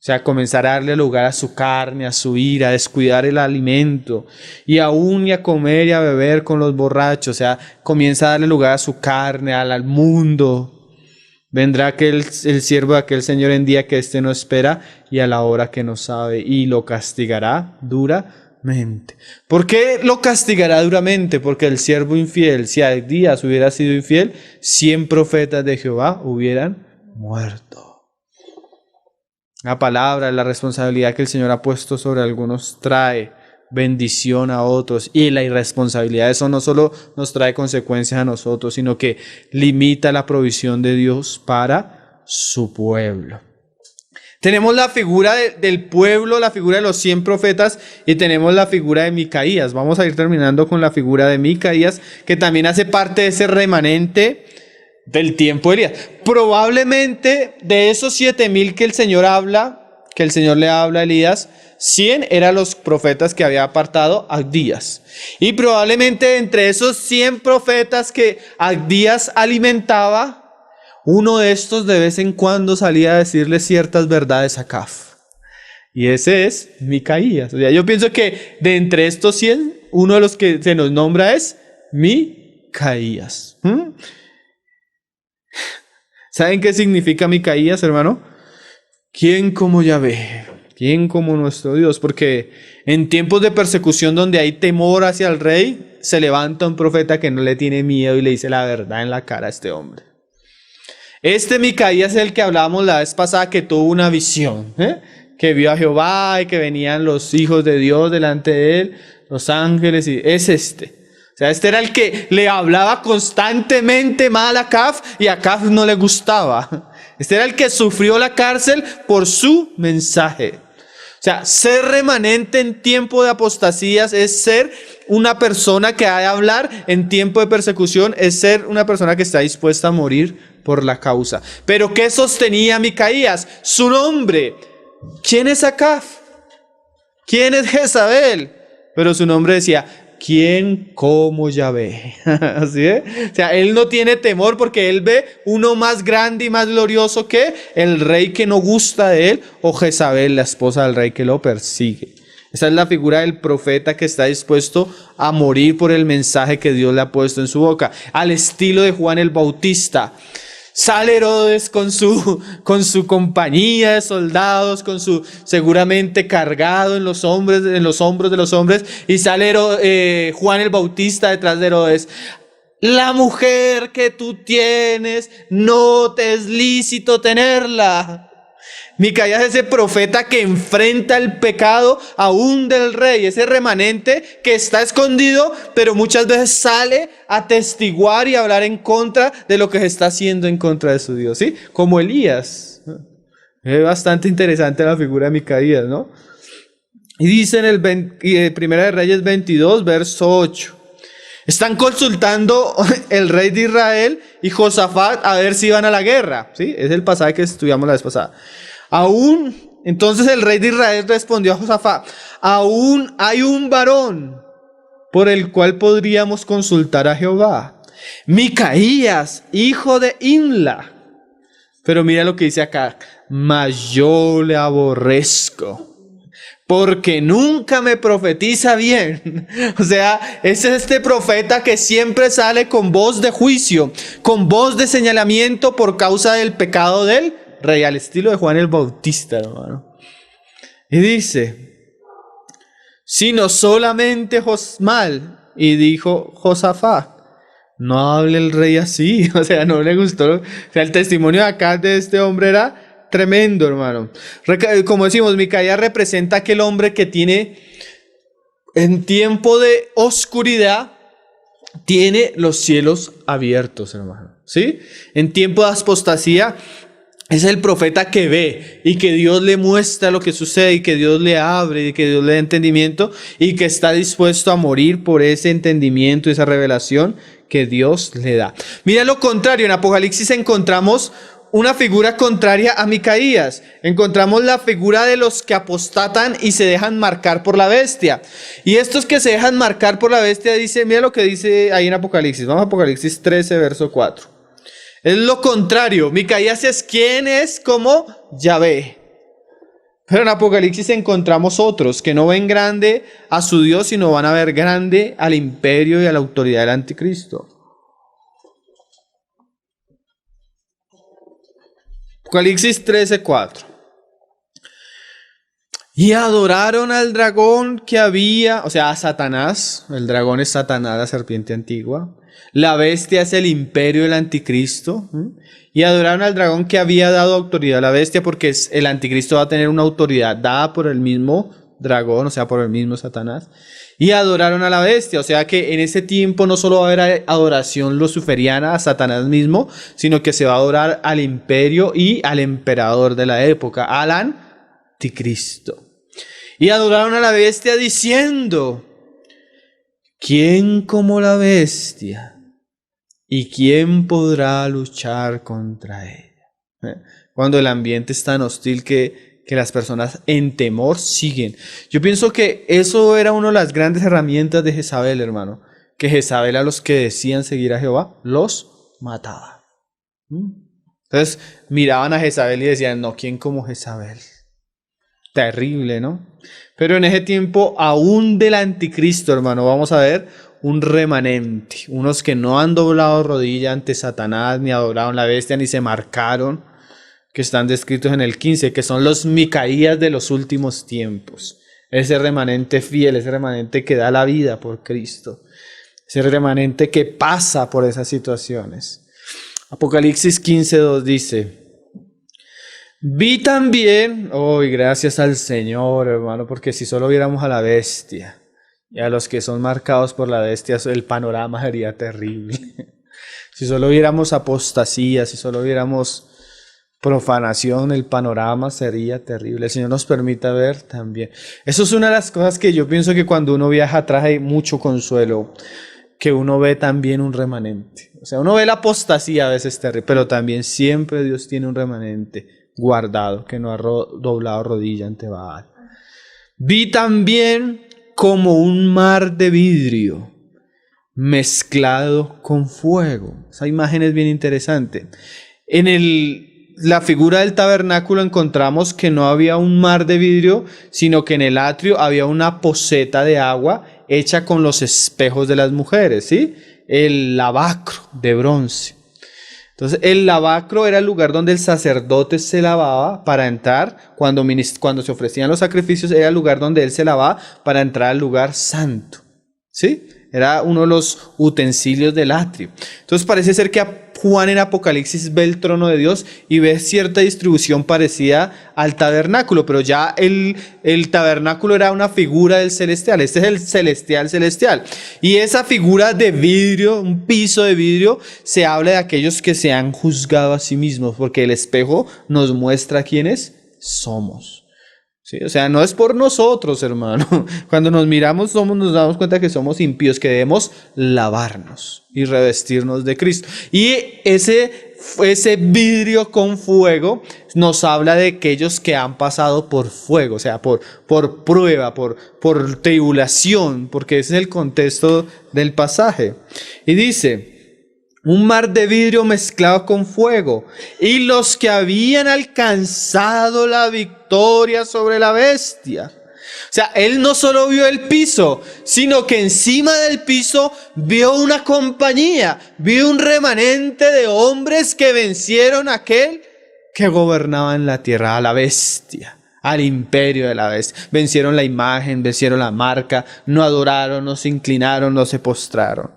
o sea, comenzar a darle lugar a su carne, a su ira, a descuidar el alimento, y aún a comer y a beber con los borrachos, o sea, comienza a darle lugar a su carne, al mundo. Vendrá el siervo de aquel Señor en día que éste no espera y a la hora que no sabe, y lo castigará duramente. ¿Por qué lo castigará duramente? Porque el siervo infiel, si Abdías hubiera sido infiel, 100 profetas de Jehová hubieran muerto. La palabra, la responsabilidad que el Señor ha puesto sobre algunos trae bendición a otros, y la irresponsabilidad, eso no solo nos trae consecuencias a nosotros, sino que limita la provisión de Dios para su pueblo. Tenemos la figura del pueblo, la figura de los 100 profetas, y tenemos la figura de Micaías. Vamos a ir terminando con la figura de Micaías, que también hace parte de ese remanente del tiempo de Elías. Probablemente de esos 7,000 que el Señor le habla a Elías, 100 eran los profetas que había apartado Abdías. Y probablemente entre esos 100 profetas que Abdías alimentaba, uno de estos de vez en cuando salía a decirle ciertas verdades a Acab. Y ese es Micaías. O sea, yo pienso que de entre estos 100, uno de los que se nos nombra es Micaías. ¿Saben qué significa Micaías, hermano? ¿Quién como Yahvé? ¿Quién como nuestro Dios? Porque en tiempos de persecución donde hay temor hacia el rey, se levanta un profeta que no le tiene miedo y le dice la verdad en la cara a este hombre. Este Micaías es el que hablábamos la vez pasada, que tuvo una visión, que vio a Jehová y que venían los hijos de Dios delante de él, los ángeles, y es este. O sea, este era el que le hablaba constantemente mal a Acab y a Acab no le gustaba. Este era el que sufrió la cárcel por su mensaje. O sea, ser remanente en tiempo de apostasías es ser una persona que ha de hablar en tiempo de persecución, es ser una persona que está dispuesta a morir por la causa. Pero ¿qué sostenía Micaías? Su nombre. ¿Quién es Acab? ¿Quién es Jezabel? Pero su nombre decía, ¿quién como Yahvé? ¿Así es? O sea, él no tiene temor porque él ve uno más grande y más glorioso que el rey que no gusta de él, o Jezabel, la esposa del rey que lo persigue. Esa es la figura del profeta que está dispuesto a morir por el mensaje que Dios le ha puesto en su boca, al estilo de Juan el Bautista. Sale Herodes con su compañía de soldados, con su seguramente cargado en los hombros de los hombres, y sale Juan el Bautista detrás de Herodes. La mujer que tú tienes no te es lícito tenerla. Micaías es ese profeta que enfrenta el pecado aún del rey, ese remanente que está escondido, pero muchas veces sale a testiguar y hablar en contra de lo que se está haciendo en contra de su Dios, ¿sí? Como Elías. Es bastante interesante la figura de Micaías, ¿no? Y dice en Primera de Reyes 22, verso 8. Están consultando el rey de Israel y Josafat a ver si van a la guerra, ¿sí? Es el pasaje que estudiamos la vez pasada. Entonces el rey de Israel respondió a Josafat, aún hay un varón por el cual podríamos consultar a Jehová, Micaías, hijo de Imla. Pero mira lo que dice acá, mas yo le aborrezco, porque nunca me profetiza bien. O sea, es este profeta que siempre sale con voz de juicio, con voz de señalamiento por causa del pecado del rey, al estilo de Juan el Bautista, hermano. Y dice, sino solamente Josmal, y dijo Josafat, no hable el rey así. O sea, no le gustó. O sea, el testimonio de acá de este hombre era tremendo, hermano. Como decimos, Micaías representa a aquel hombre que tiene, en tiempo de oscuridad, tiene los cielos abiertos, hermano. ¿Sí? En tiempo de apostasía, es el profeta que ve y que Dios le muestra lo que sucede y que Dios le abre y que Dios le da entendimiento y que está dispuesto a morir por ese entendimiento y esa revelación que Dios le da. Mira lo contrario, en Apocalipsis encontramos una figura contraria a Micaías. Encontramos la figura de los que apostatan y se dejan marcar por la bestia. Y estos que se dejan marcar por la bestia, dice, mira lo que dice ahí en Apocalipsis. Vamos a Apocalipsis 13, verso 4. Es lo contrario. Micaías es quien es como Yahvé. Pero en Apocalipsis encontramos otros que no ven grande a su Dios, sino van a ver grande al imperio y a la autoridad del anticristo. Apocalipsis 13:4. Y adoraron al dragón que había, o sea, a Satanás. El dragón es Satanás, la serpiente antigua. La bestia es el imperio del anticristo. Y adoraron al dragón que había dado autoridad a la bestia, porque el anticristo va a tener una autoridad dada por el mismo dragón, o sea, por el mismo Satanás. Y adoraron a la bestia, o sea que en ese tiempo no solo va a haber adoración luciferiana a Satanás mismo, sino que se va a adorar al imperio y al emperador de la época, al anticristo. Y adoraron a la bestia diciendo, ¿quién como la bestia? ¿Y quién podrá luchar contra ella? Cuando el ambiente es tan hostil que que las personas en temor siguen. Yo pienso que eso era una de las grandes herramientas de Jezabel, hermano. Que Jezabel a los que decían seguir a Jehová, los mataba. Entonces miraban a Jezabel y decían, no, ¿quién como Jezabel? Terrible, ¿no? Pero en ese tiempo, aún del anticristo, hermano, vamos a ver un remanente. Unos que no han doblado rodilla ante Satanás, ni adoraron la bestia, ni se marcaron, que están descritos en el 15, que son los Micaías de los últimos tiempos. Ese remanente fiel, ese remanente que da la vida por Cristo. Ese remanente que pasa por esas situaciones. Apocalipsis 15:2 dice, vi también, gracias al Señor, hermano, porque si solo viéramos a la bestia y a los que son marcados por la bestia, el panorama sería terrible. Si solo viéramos apostasía, si solo viéramos profanación, el panorama sería terrible. El Señor nos permita ver también. Eso es una de las cosas que yo pienso que cuando uno viaja trae mucho consuelo, que uno ve también un remanente. O sea, uno ve la apostasía a veces terrible, pero también siempre Dios tiene un remanente guardado, que no ha doblado rodilla ante Baal. Vi también como un mar de vidrio mezclado con fuego. Esa imagen es bien interesante. En la figura del tabernáculo encontramos que no había un mar de vidrio, sino que en el atrio había una poceta de agua hecha con los espejos de las mujeres, ¿sí? El lavacro de bronce. Entonces, el lavacro era el lugar donde el sacerdote se lavaba para entrar, cuando se ofrecían los sacrificios, era el lugar donde él se lavaba para entrar al lugar santo, ¿sí? Era uno de los utensilios del atrio. Entonces, parece ser que Juan en Apocalipsis ve el trono de Dios y ve cierta distribución parecida al tabernáculo, pero ya el tabernáculo era una figura del celestial. Este es el celestial. Y esa figura de vidrio, un piso de vidrio, se habla de aquellos que se han juzgado a sí mismos, porque el espejo nos muestra quiénes somos. ¿Sí? O sea, no es por nosotros, hermano. Cuando nos miramos nos damos cuenta que somos impíos, que debemos lavarnos y revestirnos de Cristo. Y ese vidrio con fuego nos habla de aquellos que han pasado por fuego, o sea, por prueba, por tribulación, porque ese es el contexto del pasaje. Y dice, un mar de vidrio mezclado con fuego, y los que habían alcanzado la victoria sobre la bestia. O sea, él no solo vio el piso, sino que encima del piso vio una compañía, vio un remanente de hombres que vencieron a aquel que gobernaba en la tierra, a la bestia, al imperio de la bestia. Vencieron la imagen, vencieron la marca, no adoraron, no se inclinaron, no se postraron.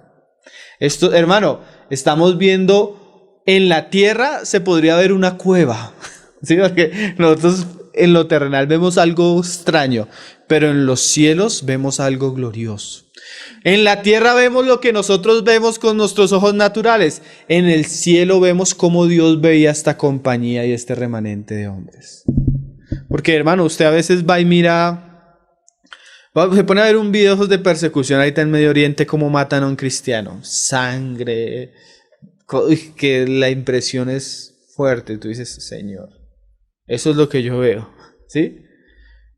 Esto, hermano, estamos viendo en la tierra se podría ver una cueva, ¿sí? Porque nosotros en lo terrenal vemos algo extraño, pero en los cielos vemos algo glorioso. En la tierra vemos lo que nosotros vemos con nuestros ojos naturales. En el cielo vemos cómo Dios veía esta compañía y este remanente de hombres. Porque, hermano, usted a veces va y mira, se pone a ver un video de persecución ahorita en Medio Oriente, cómo matan a un cristiano. Sangre, que la impresión es fuerte. Tú dices, Señor, eso es lo que yo veo, ¿sí?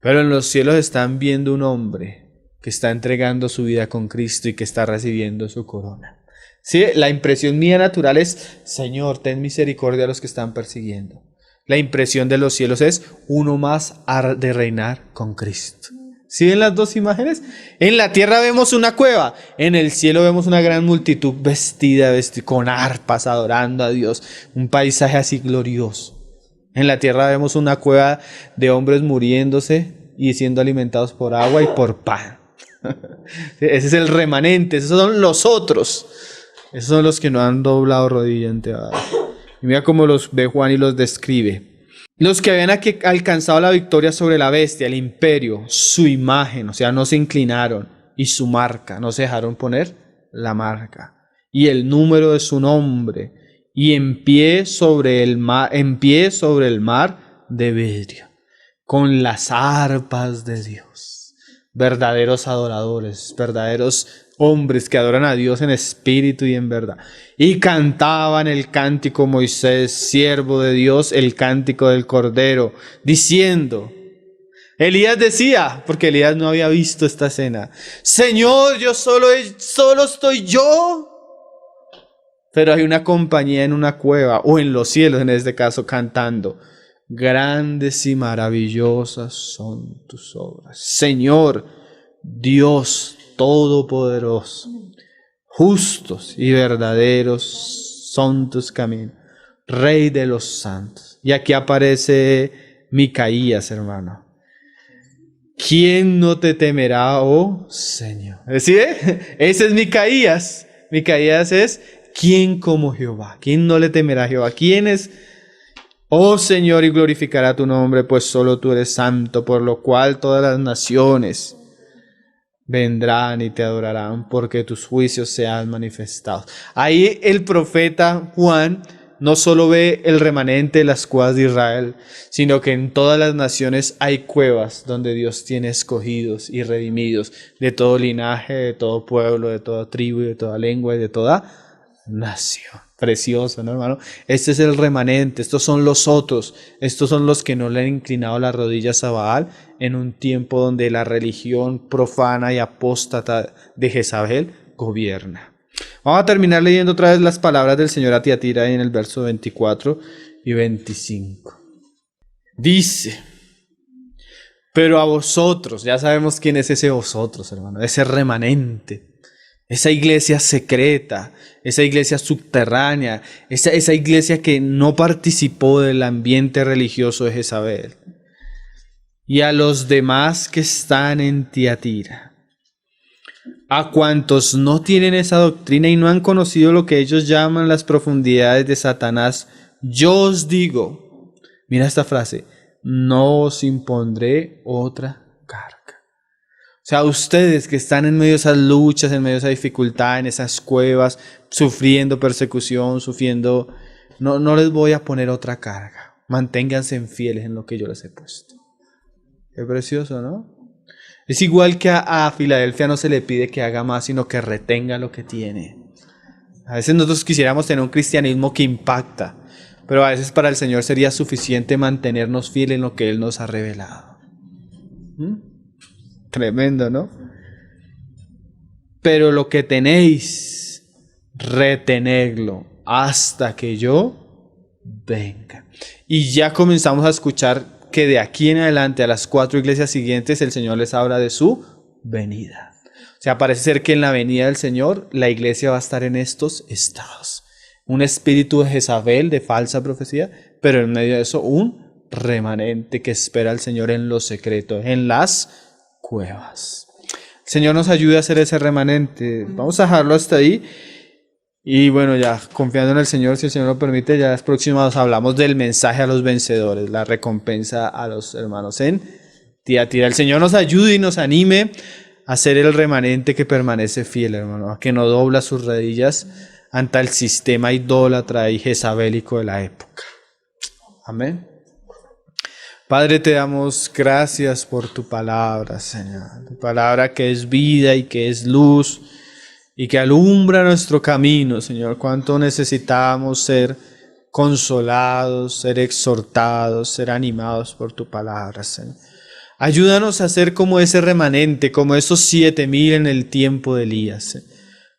Pero en los cielos están viendo un hombre que está entregando su vida con Cristo y que está recibiendo su corona. ¿Sí? La impresión mía natural es, Señor, ten misericordia a los que están persiguiendo. La impresión de los cielos es, uno más ha de reinar con Cristo. ¿Sí ven las dos imágenes? En la tierra vemos una cueva, en el cielo vemos una gran multitud vestida con arpas, adorando a Dios. Un paisaje así glorioso. En la tierra vemos una cueva de hombres muriéndose y siendo alimentados por agua y por pan. Ese es el remanente, esos son los otros. Esos son los que no han doblado rodilla ante Baal. Y mira cómo los ve Juan y los describe. Los que habían alcanzado la victoria sobre la bestia, el imperio, su imagen, o sea, no se inclinaron, y su marca, no se dejaron poner la marca, y el número de su nombre, y en pie sobre el mar de vidrio, con las arpas de Dios. verdaderos adoradores, verdaderos hombres que adoran a Dios en espíritu y en verdad. Y cantaban el cántico Moisés, siervo de Dios, el cántico del Cordero, diciendo, Elías decía, porque Elías no había visto esta escena, Señor, yo solo estoy yo. Pero hay una compañía en una cueva, o en los cielos en este caso, cantando, grandes y maravillosas son tus obras. Señor, Dios Todopoderoso, justos y verdaderos son tus caminos, Rey de los santos. Y aquí aparece Micaías, hermano. ¿Quién no te temerá, oh Señor? ¿Sí? Ese es Micaías. Micaías es, ¿quién como Jehová? ¿Quién no le temerá a Jehová? ¿Quién es? Oh Señor, y glorificará tu nombre, pues solo tú eres santo, por lo cual todas las naciones vendrán y te adorarán, porque tus juicios se han manifestado. Ahí el profeta Juan no solo ve el remanente de las cuevas de Israel, sino que en todas las naciones hay cuevas donde Dios tiene escogidos y redimidos de todo linaje, de todo pueblo, de toda tribu, de toda lengua y de toda nación. Precioso, ¿no, hermano? Este es el remanente, estos son los otros, estos son los que no le han inclinado las rodillas a Baal en un tiempo donde la religión profana y apóstata de Jezabel gobierna. Vamos a terminar leyendo otra vez las palabras del Señor a Tiatira en el verso 24 y 25. Dice, pero a vosotros, ya sabemos quién es ese vosotros, hermano, ese remanente. Esa iglesia secreta, esa iglesia subterránea, esa iglesia que no participó del ambiente religioso de Jezabel. Y a los demás que están en Tiatira, a cuantos no tienen esa doctrina y no han conocido lo que ellos llaman las profundidades de Satanás, yo os digo, mira esta frase, no os impondré otra carga. O sea, ustedes que están en medio de esas luchas, en medio de esa dificultad, en esas cuevas, sufriendo persecución, sufriendo, no les voy a poner otra carga. Manténganse fieles en lo que yo les he puesto. Qué precioso, ¿no? Es igual que a Filadelfia no se le pide que haga más, sino que retenga lo que tiene. A veces nosotros quisiéramos tener un cristianismo que impacta, pero a veces para el Señor sería suficiente mantenernos fieles en lo que Él nos ha revelado. Tremendo, ¿no? Pero lo que tenéis, retenedlo hasta que yo venga. Y ya comenzamos a escuchar que de aquí en adelante a las 4 iglesias siguientes el Señor les habla de su venida. O sea, parece ser que en la venida del Señor la iglesia va a estar en estos estados. Un espíritu de Jezabel, de falsa profecía, pero en medio de eso un remanente que espera al Señor en lo secreto, en las cuevas. El Señor nos ayude a hacer ese remanente. Vamos a dejarlo hasta ahí. Y bueno, ya confiando en el Señor, si el Señor lo permite, ya las próximas hablamos del mensaje a los vencedores, la recompensa a los hermanos en Tiatira. El Señor nos ayude y nos anime a ser el remanente que permanece fiel, hermano, a que no dobla sus rodillas ante el sistema idólatra y jezabélico de la época. Amén. Padre, te damos gracias por tu palabra, Señor. Tu palabra que es vida y que es luz y que alumbra nuestro camino, Señor. Cuánto necesitamos ser consolados, ser exhortados, ser animados por tu palabra, Señor. Ayúdanos a ser como ese remanente, como esos 7,000 en el tiempo de Elías, Señor.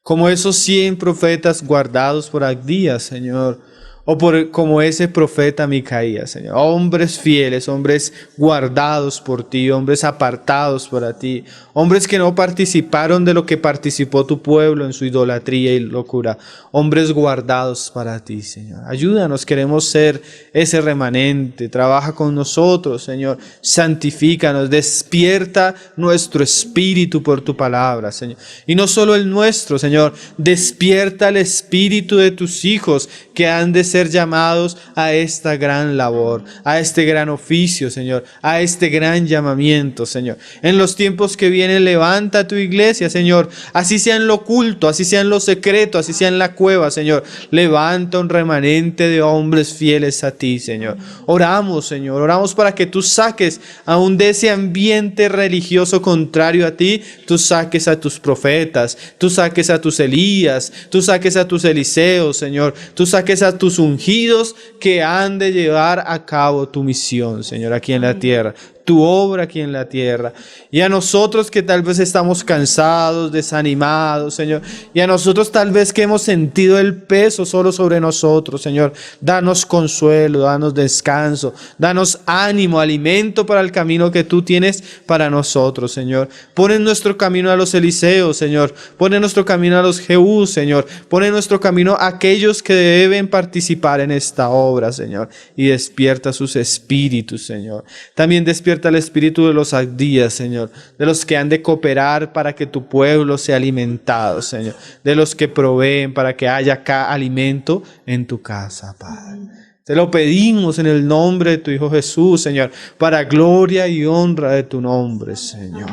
Como esos 100 profetas guardados por Abdías, Señor. O como ese profeta Micaías, Señor. Hombres fieles, hombres guardados por ti, hombres apartados para ti. Hombres que no participaron de lo que participó tu pueblo en su idolatría y locura. Hombres guardados para ti, Señor. Ayúdanos, queremos ser ese remanente. Trabaja con nosotros, Señor. Santifícanos, despierta nuestro espíritu por tu palabra, Señor. Y no solo el nuestro, Señor. Despierta el espíritu de tus hijos que han de ser llamados a esta gran labor, a este gran oficio, Señor, a este gran llamamiento, Señor. En los tiempos que vienen, levanta tu iglesia, Señor, así sea en lo oculto, así sea en lo secreto, así sea en la cueva, Señor. Levanta un remanente de hombres fieles a ti, Señor. Oramos, Señor, oramos para que tú saques aún de ese ambiente religioso contrario a ti, tú saques a tus profetas, tú saques a tus Elías, tú saques a tus Eliseos, Señor, tú saques a tus ungidos que han de llevar a cabo tu misión, Señor, aquí en la tierra, tu obra aquí en la tierra. Y a nosotros que tal vez estamos cansados, desanimados, Señor, y a nosotros tal vez que hemos sentido el peso solo sobre nosotros, Señor, danos consuelo, danos descanso, danos ánimo, alimento para el camino que tú tienes para nosotros, Señor. Pon en nuestro camino a los Eliseos, Señor, pon en nuestro camino a los Jehú, Señor, pon en nuestro camino a aquellos que deben participar en esta obra, Señor, y despierta sus espíritus, Señor. También despierta el espíritu de los Abdías, Señor, de los que han de cooperar para que tu pueblo sea alimentado, Señor, de los que proveen para que haya acá alimento en tu casa, Padre. Te lo pedimos en el nombre de tu Hijo Jesús, Señor, para gloria y honra de tu nombre, Señor.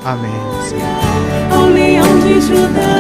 Amén, Señor. Ao leão de Judá.